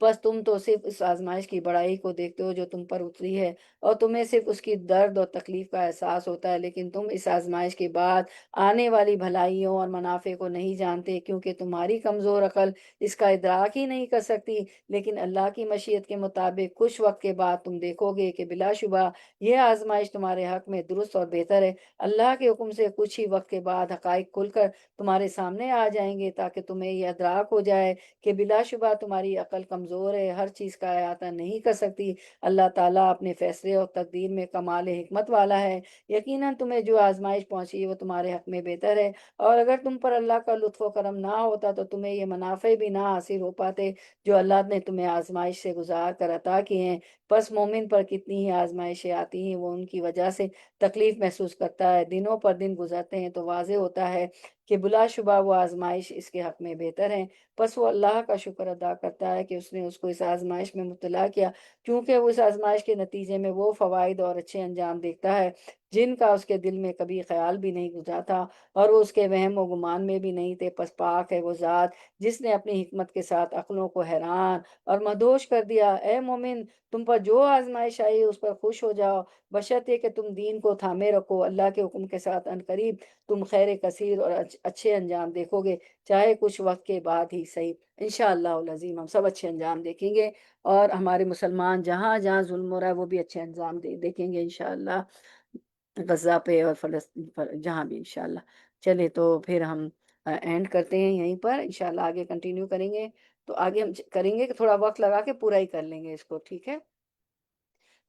بس تم تو صرف اس آزمائش کی بڑائی کو دیکھتے ہو جو تم پر اتری ہے، اور تمہیں صرف اس کی درد اور تکلیف کا احساس ہوتا ہے، لیکن تم اس آزمائش کے بعد آنے والی بھلائیوں اور منافع کو نہیں جانتے، کیونکہ تمہاری کمزور عقل اس کا ادراک ہی نہیں کر سکتی۔ لیکن اللہ کی مشیت کے مطابق کچھ وقت کے بعد تم دیکھو گے کہ بلا شبہ یہ آزمائش تمہارے حق میں درست اور بہتر ہے۔ اللہ کے حکم سے کچھ ہی وقت کے بعد حقائق کھل کر تمہارے سامنے آ جائیں گے، تاکہ تمہیں یہ ادراک ہو جائے کہ بلا شبہ تمہاری عقل کمزور ہے، ہر چیز کا احاطہ نہیں کر سکتی۔ اللہ تعالیٰ اپنے فیصلے اور تقدیر میں کمال حکمت والا ہے۔ یقیناً تمہیں جو آزمائش پہنچی وہ تمہارے حق میں بہتر ہے، اور اگر تم پر اللہ کا لطف و کرم نہ ہوتا تو تمہیں یہ منافع بھی نہ حاصل ہو پاتے جو اللہ نے تمہیں آزمائش سے گزار کر عطا کیے ہیں۔ بس مومن پر کتنی ہی آزمائشیں آتی ہیں، وہ ان کی وجہ سے تکلیف محسوس کرتا ہے، دنوں پر دن گزرتے ہیں تو واضح ہوتا ہے کہ بلا شبہ وہ آزمائش اس کے حق میں بہتر ہے۔ بس وہ اللہ کا شکر ادا کرتا ہے کہ اس نے اس کو اس آزمائش میں مبتلا کیا، کیونکہ وہ اس آزمائش کے نتیجے میں وہ فوائد اور اچھے انجام دیکھتا ہے جن کا اس کے دل میں کبھی خیال بھی نہیں گزرا تھا، اور وہ اس کے وہم و گمان میں بھی نہیں تھے۔ پس پاک ہے وہ ذات جس نے اپنی حکمت کے ساتھ عقلوں کو حیران اور مدہوش کر دیا۔ اے مومن، تم پر جو آزمائش آئی اس پر خوش ہو جاؤ، بشرطے کہ تم دین کو تھامے رکھو۔ اللہ کے حکم کے ساتھ عنقریب تم خیر کثیر اور اچھے انجام دیکھو گے، چاہے کچھ وقت کے بعد ہی صحیح۔ انشاءاللہ العظیم ہم سب اچھے انجام دیکھیں گے، اور ہمارے مسلمان جہاں جہاں ظلم ہو رہا ہے وہ بھی اچھے انجام دیکھیں گے انشاءاللہ، غزہ پہ اور فلسطین پر، جہاں بھی انشاءاللہ۔ چلے تو پھر ہم اینڈ کرتے ہیں یہیں پر، انشاءاللہ آگے کنٹینیو کریں گے، تو آگے ہم کریں گے کہ تھوڑا وقت لگا کے پورا ہی کر لیں گے اس کو، ٹھیک ہے؟